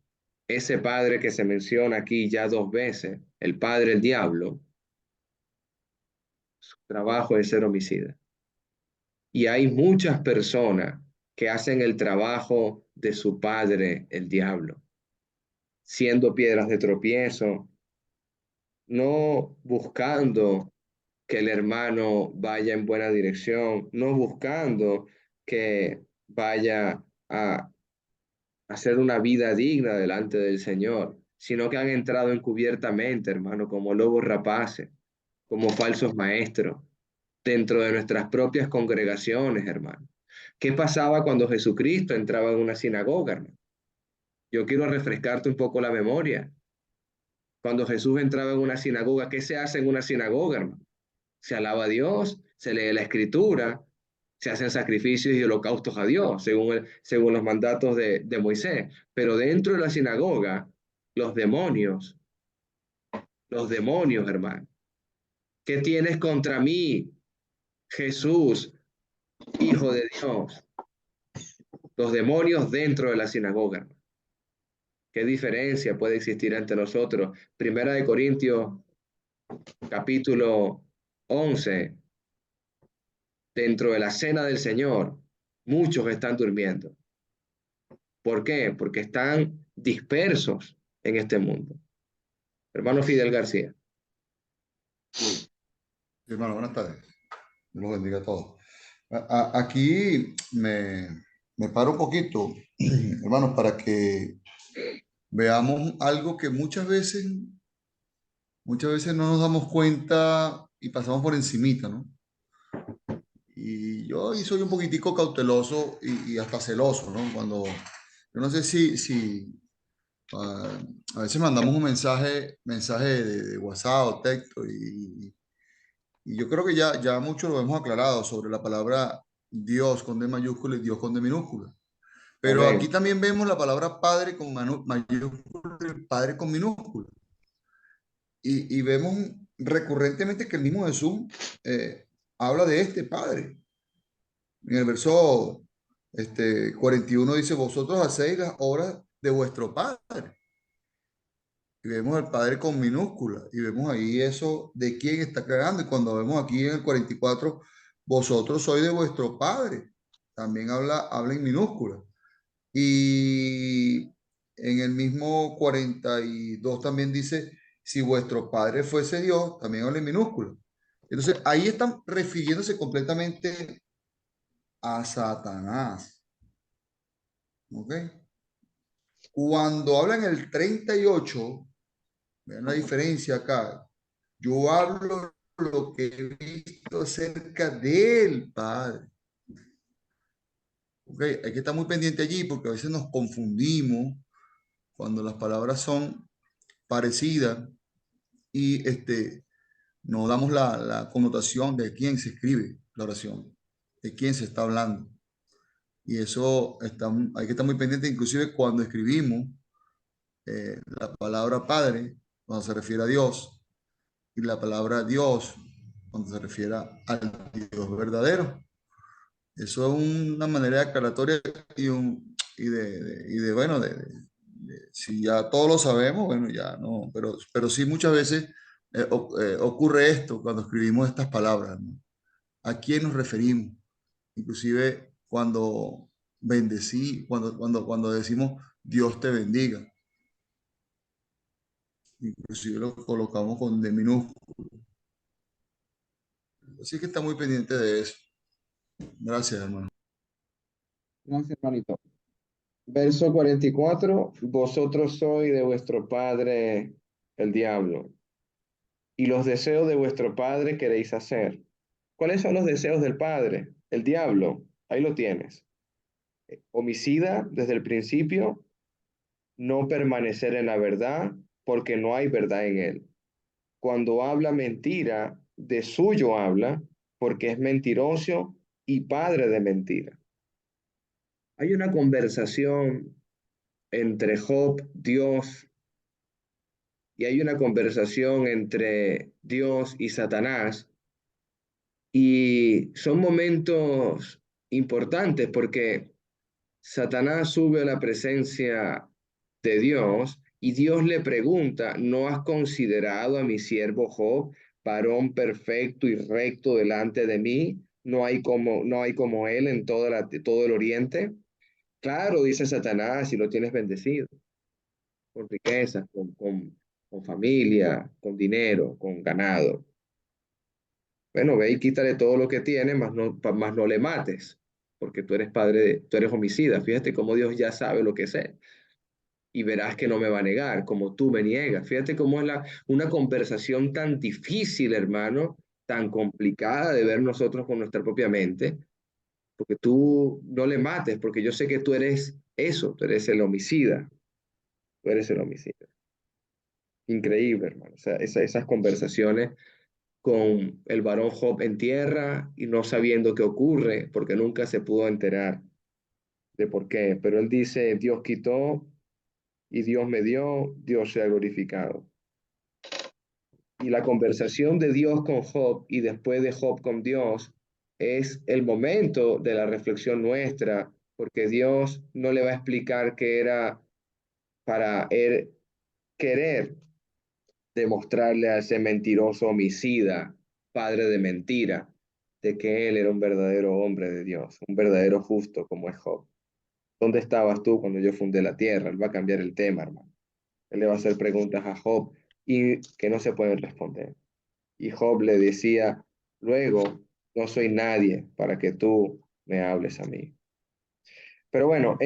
ese padre que se menciona aquí ya 2 veces, el padre, el diablo, su trabajo es ser homicida. Y hay muchas personas que hacen el trabajo de su padre, el diablo, siendo piedras de tropiezo, no buscando que el hermano vaya en buena dirección, no buscando que vaya a hacer una vida digna delante del Señor, sino que han entrado encubiertamente, hermano, como lobos rapaces, como falsos maestros, dentro de nuestras propias congregaciones, hermano. ¿Qué pasaba cuando Jesucristo entraba en una sinagoga, hermano? Yo quiero refrescarte un poco la memoria. Cuando Jesús entraba en una sinagoga, ¿qué se hace en una sinagoga, hermano? Se alaba a Dios, se lee la escritura, se hacen sacrificios y holocaustos a Dios, según los mandatos de Moisés. Pero dentro de la sinagoga, los demonios, hermano. ¿Qué tienes contra mí, Jesús, Hijo de Dios? Los demonios dentro de la sinagoga, hermano. ¿Qué diferencia puede existir entre nosotros? Primera de Corintios, capítulo 11, dentro de la cena del Señor, muchos están durmiendo. ¿Por qué? Porque están dispersos en este mundo. Hermano Fidel García. Hermano, buenas tardes. Dios los bendiga a todos. Aquí me paro un poquito, hermanos, para que veamos algo que muchas veces no nos damos cuenta y pasamos por encimita, ¿no? Y yo ahí soy un poquitico cauteloso y hasta celoso, ¿no? Cuando, yo no sé si a veces mandamos un mensaje de WhatsApp o texto y yo creo que ya mucho lo hemos aclarado sobre la palabra Dios con D mayúscula y Dios con D minúscula. Pero Amén. aquí también vemos la palabra padre con mayúscula y padre con minúscula. Y vemos recurrentemente que el mismo Jesús habla de este padre. En el verso 41 dice, vosotros hacéis las obras de vuestro padre. Y vemos al padre con minúscula. Y vemos ahí eso de quién está creando. Y cuando vemos aquí en el 44, vosotros sois de vuestro padre. También habla en minúscula. Y en el mismo 42 también dice, si vuestro padre fuese Dios, también habla en minúscula. Entonces ahí están refiriéndose completamente a Satanás. ¿Ok? Cuando hablan el 38, vean la diferencia acá. Yo hablo lo que he visto acerca del Padre. ¿Ok? Hay que estar muy pendiente allí porque a veces nos confundimos cuando las palabras son parecidas y no damos la connotación de quién se escribe la oración, de quién se está hablando. Y eso hay que estar muy pendiente, inclusive cuando escribimos la palabra Padre, cuando se refiere a Dios, y la palabra Dios, cuando se refiere al Dios verdadero. Eso es una manera aclaratoria bueno, si ya todos lo sabemos, bueno, ya no, pero sí muchas veces ocurre esto cuando escribimos estas palabras, ¿no? ¿A quién nos referimos? Inclusive cuando decimos Dios te bendiga, inclusive lo colocamos con de minúsculo. Así que está muy pendiente de eso. Gracias, hermano. Gracias, hermanito. Verso 44, vosotros sois de vuestro padre el diablo, y los deseos de vuestro padre queréis hacer. ¿Cuáles son los deseos del padre? El diablo, ahí lo tienes. Homicida desde el principio, no permanecer en la verdad, porque no hay verdad en él. Cuando habla mentira, de suyo habla, porque es mentiroso y padre de mentira. Hay una conversación entre Job, Dios, y hay una conversación entre Dios y Satanás, y son momentos importantes porque Satanás sube a la presencia de Dios y Dios le pregunta, ¿no has considerado a mi siervo Job, varón perfecto y recto delante de mí? No hay como él en todo el oriente. Claro, dice Satanás, si lo tienes bendecido, con riquezas, con familia, con dinero, con ganado. Bueno, ve y quítale todo lo que tiene, más no le mates, porque tú eres tú eres homicida. Fíjate cómo Dios ya sabe lo que es él. Y verás que no me va a negar, como tú me niegas. Fíjate cómo es una conversación tan difícil, hermano, tan complicada de ver nosotros con nuestra propia mente, porque tú no le mates, porque yo sé que tú eres eso, tú eres el homicida, tú eres el homicida. Increíble, hermano. O sea, esas conversaciones con el varón Job en tierra y no sabiendo qué ocurre, porque nunca se pudo enterar de por qué. Pero él dice, Dios quitó y Dios me dio, Dios sea glorificado. Y la conversación de Dios con Job y después de Job con Dios es el momento de la reflexión nuestra, porque Dios no le va a explicar que era para él querer demostrarle a ese mentiroso homicida, padre de mentira, de que él era un verdadero hombre de Dios, un verdadero justo como es Job. ¿Dónde estabas tú cuando yo fundé la tierra? Él va a cambiar el tema, hermano. Él le va a hacer preguntas a Job y que no se pueden responder. Y Job le decía, luego, no soy nadie para que tú me hables a mí. Pero bueno,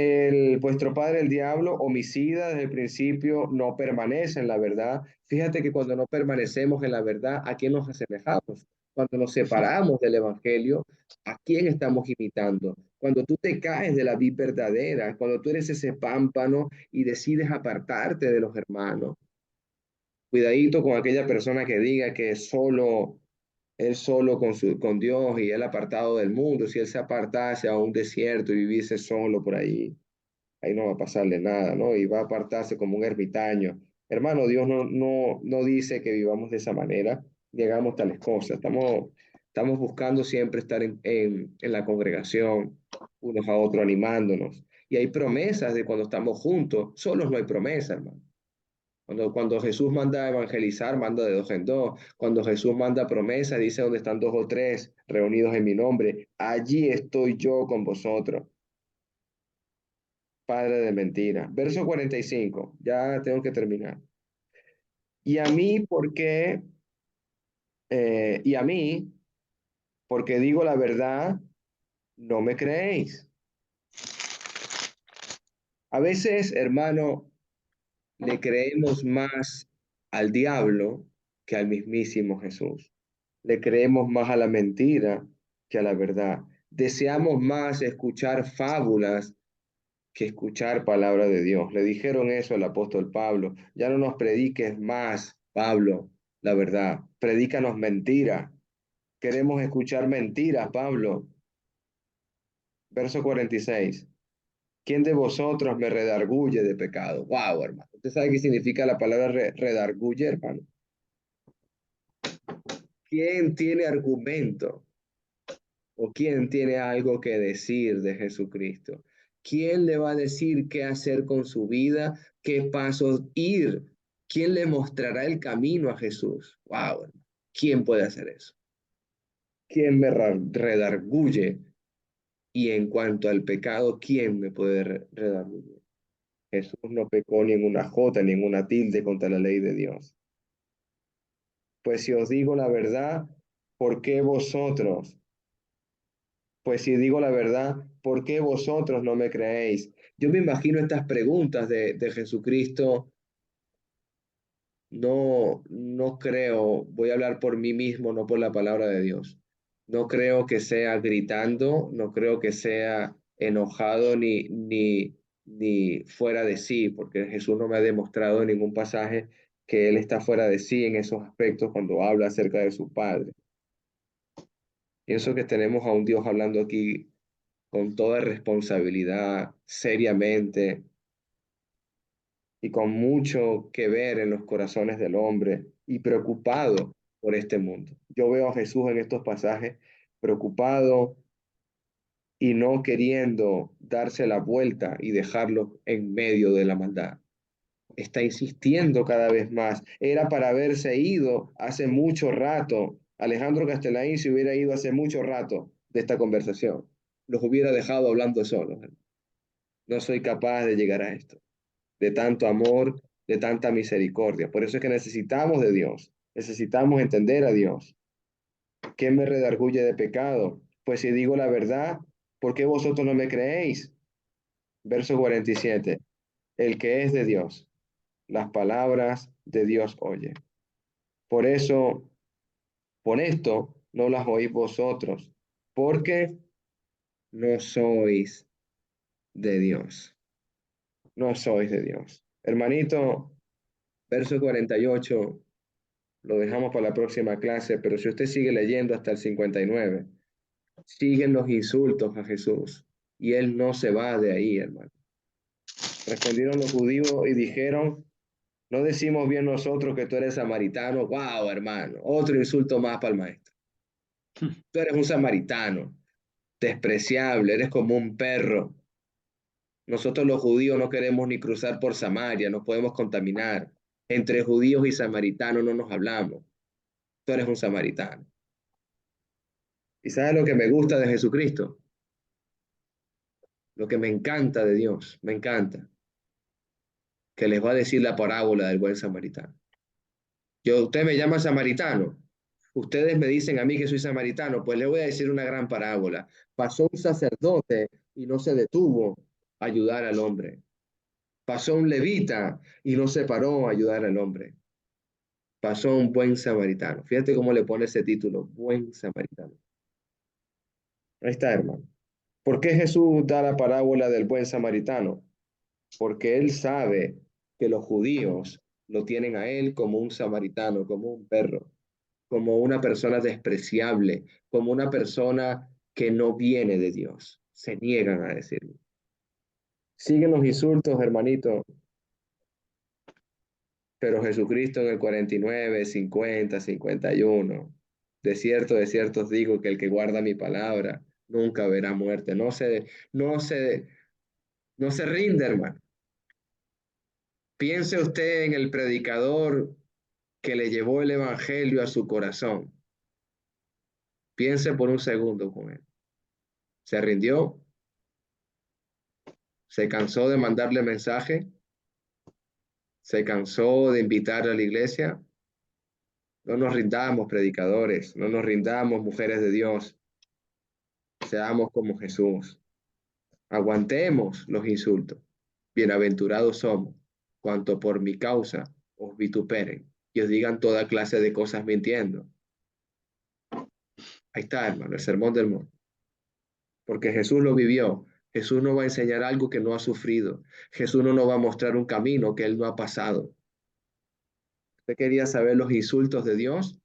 vuestro padre, el diablo, homicida desde el principio, no permanece en la verdad. Fíjate que cuando no permanecemos en la verdad, ¿a quién nos asemejamos? Cuando nos separamos del evangelio, ¿a quién estamos imitando? Cuando tú te caes de la vid verdadera, cuando tú eres ese pámpano y decides apartarte de los hermanos. Cuidadito con aquella persona que diga que él solo con Dios y él apartado del mundo, si él se apartase a un desierto y viviese solo por ahí. ahí no va a pasarle nada, ¿no? Y va a apartarse como un ermitaño. Hermano, Dios no dice que vivamos de esa manera, ni hagamos tales cosas. Estamos buscando siempre estar en la congregación, unos a otros animándonos. Y hay promesas de cuando estamos juntos, solos no hay promesa, hermano. Cuando Jesús manda a evangelizar, manda de dos en dos. Cuando Jesús manda promesa, dice donde están dos o tres reunidos en mi nombre, allí estoy yo con vosotros. Padre de mentira. Verso 45, ya tengo que terminar. Y a mí, ¿por qué? Y a mí, porque digo la verdad, no me creéis. A veces, hermano, le creemos más al diablo que al mismísimo Jesús. Le creemos más a la mentira que a la verdad. Deseamos más escuchar fábulas que escuchar palabra de Dios. Le dijeron eso al apóstol Pablo. Ya no nos prediques más, Pablo, la verdad. Predícanos mentira. Queremos escuchar mentiras, Pablo. Verso 46. ¿Quién de vosotros me redarguye de pecado? Wow, hermano. ¿Usted sabe qué significa la palabra redarguye, hermano? ¿Quién tiene argumento? ¿O quién tiene algo que decir de Jesucristo? ¿Quién le va a decir qué hacer con su vida? ¿Qué pasos ir? ¿Quién le mostrará el camino a Jesús? Wow, hermano. ¿Quién puede hacer eso? ¿Quién me redarguye? Y en cuanto al pecado, ¿quién me puede redarguir? Jesús no pecó ni en una jota ni en una tilde contra la ley de Dios. Pues si os digo la verdad, ¿por qué vosotros? Pues si digo la verdad, ¿por qué vosotros no me creéis? Yo me imagino estas preguntas de Jesucristo. No creo, voy a hablar por mí mismo, no por la palabra de Dios. No creo que sea gritando, no creo que sea enojado ni fuera de sí, porque Jesús no me ha demostrado en ningún pasaje que él está fuera de sí en esos aspectos cuando habla acerca de su Padre. Pienso que tenemos a un Dios hablando aquí con toda responsabilidad, seriamente, y con mucho que ver en los corazones del hombre y preocupado por este mundo. Yo veo a Jesús en estos pasajes preocupado y no queriendo darse la vuelta y dejarlo en medio de la maldad. Está insistiendo cada vez más. Era para haberse ido hace mucho rato. Alejandro Castellain se hubiera ido hace mucho rato de esta conversación. Los hubiera dejado hablando solos. No soy capaz de llegar a esto, de tanto amor, de tanta misericordia. Por eso es que necesitamos de Dios, necesitamos entender a Dios. ¿Quién me redarguye de pecado? Pues si digo la verdad, ¿por qué vosotros no me creéis? Verso 47. El que es de Dios, las palabras de Dios oye. Por eso, por esto, no las oís vosotros, porque no sois de Dios. No sois de Dios. Hermanito, verso 48. Lo dejamos para la próxima clase, pero si usted sigue leyendo hasta el 59, siguen los insultos a Jesús y él no se va de ahí, hermano. Respondieron los judíos y dijeron, no decimos bien nosotros que tú eres samaritano. Wow, hermano, otro insulto más para el maestro. Tú eres un samaritano, despreciable, eres como un perro. Nosotros los judíos no queremos ni cruzar por Samaria, nos podemos contaminar. Entre judíos y samaritanos no nos hablamos. Tú eres un samaritano. ¿Y sabes lo que me gusta de Jesucristo? Lo que me encanta de Dios, me encanta, que les va a decir la parábola del buen samaritano. Usted me llama samaritano, ustedes me dicen a mí que soy samaritano, pues le voy a decir una gran parábola. Pasó un sacerdote y no se detuvo a ayudar al hombre. Pasó un levita y no se paró a ayudar al hombre. Pasó un buen samaritano. Fíjate cómo le pone ese título, buen samaritano. Ahí está, hermano. ¿Por qué Jesús da la parábola del buen samaritano? Porque él sabe que los judíos lo tienen a él como un samaritano, como un perro, como una persona despreciable, como una persona que no viene de Dios. Se niegan a decirlo. Siguen los insultos, hermanito. Pero Jesucristo en el 49, 50, 51. De cierto os digo que el que guarda mi palabra nunca verá muerte. No se rinde, hermano. Piense usted en el predicador que le llevó el evangelio a su corazón. Piense por un segundo con él. Se rindió, se cansó de mandarle mensaje, se cansó de invitarle a la iglesia. No nos rindamos, predicadores, no nos rindamos, mujeres de Dios. Seamos como Jesús. Aguantemos los insultos. Bienaventurados somos, cuanto por mi causa os vituperen y os digan toda clase de cosas mintiendo. Ahí está, hermano, el sermón del monte. Porque Jesús lo vivió. Jesús no va a enseñar algo que no ha sufrido. Jesús no nos va a mostrar un camino que él no ha pasado. ¿Usted quería saber los insultos de Dios?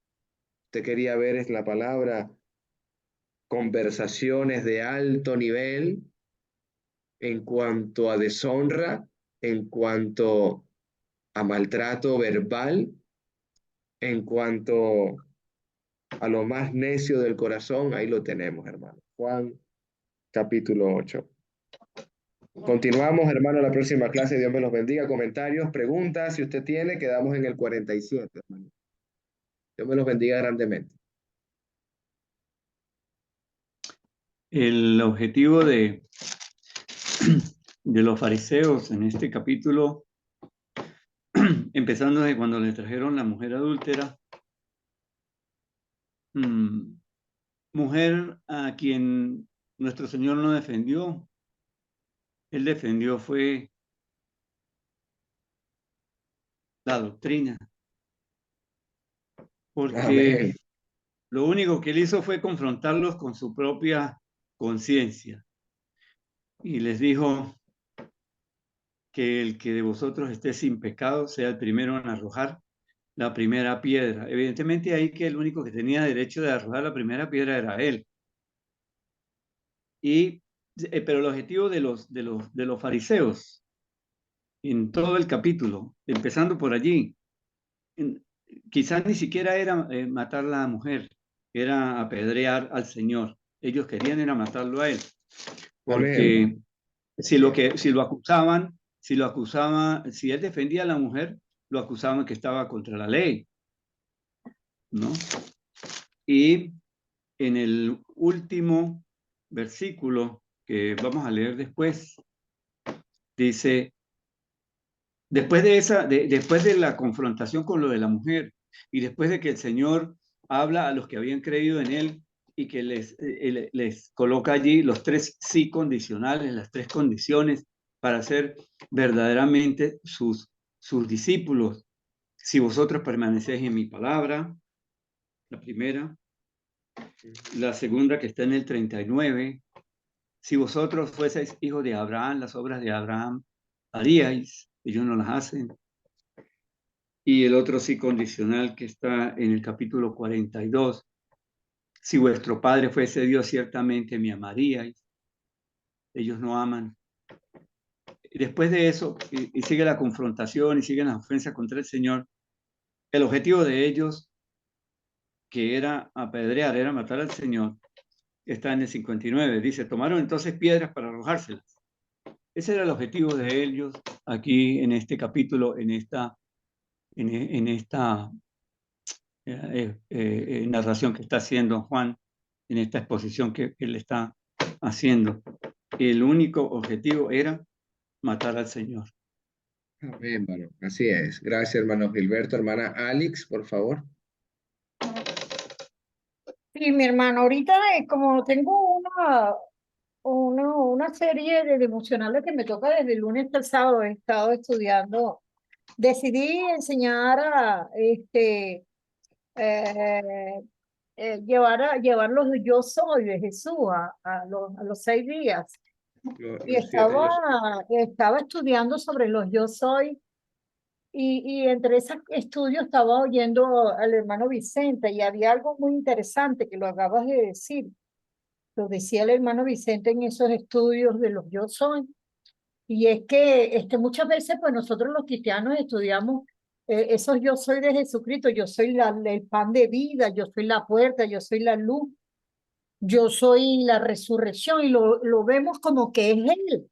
¿Usted quería ver es la palabra conversaciones de alto nivel en cuanto a deshonra, en cuanto a maltrato verbal, en cuanto a lo más necio del corazón? Ahí lo tenemos, hermano. Juan capítulo 8. Continuamos, hermano, la próxima clase. Dios me los bendiga. Comentarios, preguntas, si usted tiene, quedamos en el 47, hermano. Dios me los bendiga grandemente. El objetivo de los fariseos en este capítulo, empezando de cuando le trajeron la mujer adúltera, mujer a quien nuestro Señor no defendió. Él defendió fue la doctrina, porque Amén. lo único que él hizo fue confrontarlos con su propia conciencia y les dijo que el que de vosotros esté sin pecado sea el primero en arrojar la primera piedra. Evidentemente ahí que el único que tenía derecho de arrojar la primera piedra era él. Pero el objetivo de los fariseos en todo el capítulo, empezando por allí, quizás ni siquiera era matar a la mujer, era apedrear al Señor. Ellos querían era matarlo a él, porque Amén. si lo acusaban, si él defendía a la mujer, lo acusaban que estaba contra la ley, ¿no? Y en el último versículo que vamos a leer después, dice, después de la confrontación con lo de la mujer y después de que el Señor habla a los que habían creído en él y que les coloca allí los tres sí condicionales, las tres condiciones para ser verdaderamente sus discípulos. Si vosotros permanecéis en mi palabra, la primera. La segunda, que está en el 39, si vosotros fueseis hijos de Abraham, las obras de Abraham haríais, ellos no las hacen. Y el otro sí condicional que está en el capítulo 42, si vuestro padre fuese Dios, ciertamente me amaríais. Ellos no aman. Y después de eso, y sigue la confrontación y siguen las ofensas contra el Señor, el objetivo de ellos, que era apedrear, era matar al Señor, está en el 59. Dice, tomaron entonces piedras para arrojárselas. Ese era el objetivo de ellos aquí en este capítulo, en esta narración que está haciendo Juan, en esta exposición que él está haciendo. El único objetivo era matar al Señor. Amén, hermano. Así es. Gracias, hermano Gilberto. Hermana Alex, por favor. Sí, mi hermano, ahorita como tengo una serie de devocionales que me toca desde el lunes hasta el sábado, he estado estudiando, decidí enseñar eh, llevar los yo soy de Jesús a los 6 días. Y Los 7 yo soy. estaba estudiando sobre los yo soy. Y entre esos estudios estaba oyendo al hermano Vicente y había algo muy interesante que lo acabas de decir. Lo decía el hermano Vicente en esos estudios de los yo soy. Y es que muchas veces pues nosotros los cristianos estudiamos eso yo soy de Jesucristo, yo soy el pan de vida, yo soy la puerta, yo soy la luz, yo soy la resurrección y lo vemos como que es Él,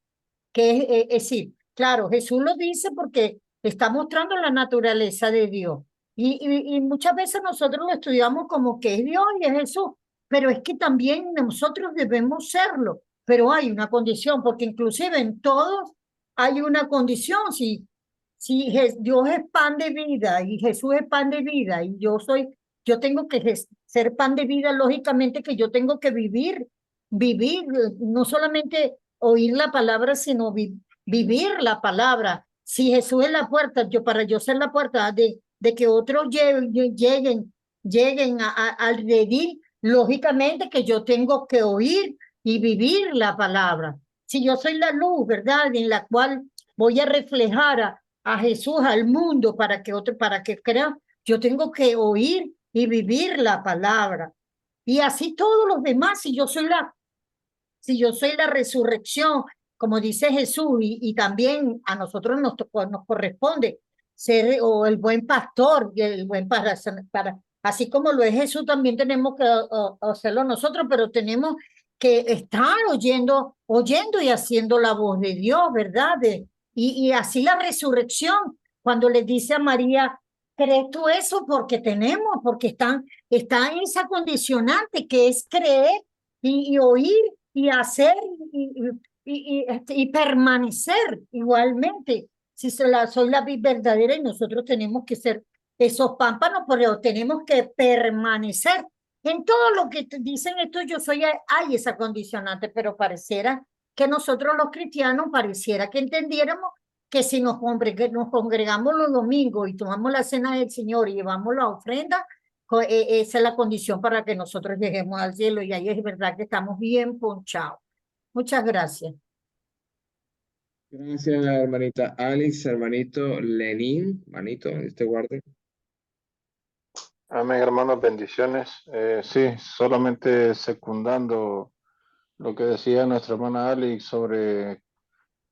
es decir, claro, Jesús lo dice porque está mostrando la naturaleza de Dios. Y muchas veces nosotros lo estudiamos como que es Dios y es Jesús, pero es que también nosotros debemos serlo. Pero hay una condición, porque inclusive en todos hay una condición. Si Dios es pan de vida y Jesús es pan de vida y yo tengo que ser pan de vida, lógicamente que yo tengo que vivir, no solamente oír la palabra, sino vivir la palabra. Si Jesús es la puerta, para yo ser la puerta de que otros lleguen al redil, lógicamente que yo tengo que oír y vivir la palabra. Si yo soy la luz, ¿verdad? En la cual voy a reflejar a Jesús al mundo para que crean, yo tengo que oír y vivir la palabra. Y así todos los demás, si yo soy la resurrección, como dice Jesús, y también a nosotros nos corresponde ser o el buen pastor, y el buen así como lo es Jesús, también tenemos que hacerlo nosotros, pero tenemos que estar oyendo y haciendo la voz de Dios, ¿verdad? Y así la resurrección, cuando le dice a María, ¿crees tú eso? Porque está esa condicionante que es creer y oír y hacer y permanecer igualmente. Si soy la vid verdadera y nosotros tenemos que ser esos pámpanos, pero tenemos que permanecer. En todo lo que dicen esto, yo soy, hay esa condicionante, pero pareciera que nosotros los cristianos, pareciera que entendiéramos que si nos congregamos los domingos y tomamos la cena del Señor y llevamos la ofrenda, esa es la condición para que nosotros lleguemos al cielo y ahí es verdad que estamos bien ponchados. Muchas gracias. Gracias, hermanita Alex, hermanito Lenín, manito, este guarde. Amén, hermanos, bendiciones. Sí, solamente secundando lo que decía nuestra hermana Alex sobre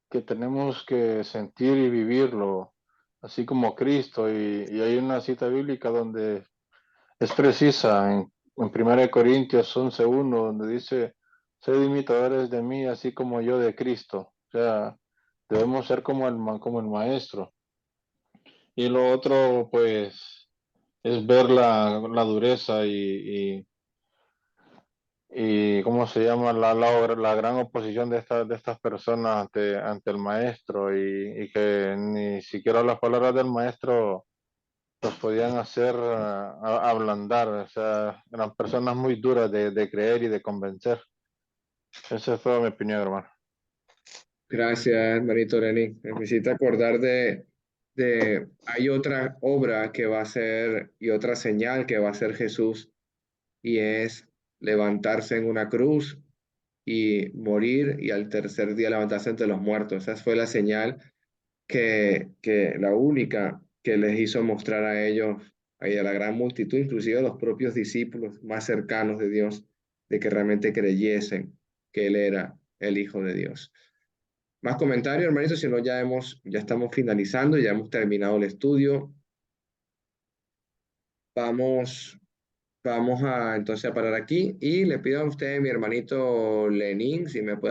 que tenemos que sentir y vivirlo, así como Cristo. Y hay una cita bíblica donde es precisa, en 1 Corintios 11:1, donde dice, sed imitadores de mí, así como yo de Cristo. O sea, debemos ser como el maestro. Y lo otro, pues, es ver la dureza y ¿cómo se llama? La gran oposición de estas personas ante el maestro y que ni siquiera las palabras del maestro los podían hacer ablandar, o sea, eran personas muy duras de creer y de convencer. Esa es toda mi opinión, hermano. Gracias, hermanito Lenín. Me hiciste acordar hay otra obra que va a ser y otra señal que va a hacer Jesús y es levantarse en una cruz y morir y al tercer día levantarse entre los muertos. Esa fue la señal que la única que les hizo mostrar a ellos y a la gran multitud, inclusive a los propios discípulos más cercanos de Dios, de que realmente creyesen que Él era el Hijo de Dios. Más comentarios, hermanitos, si no ya estamos finalizando, ya hemos terminado el estudio. Vamos entonces a parar aquí y le pido a usted, mi hermanito Lenín, si me puede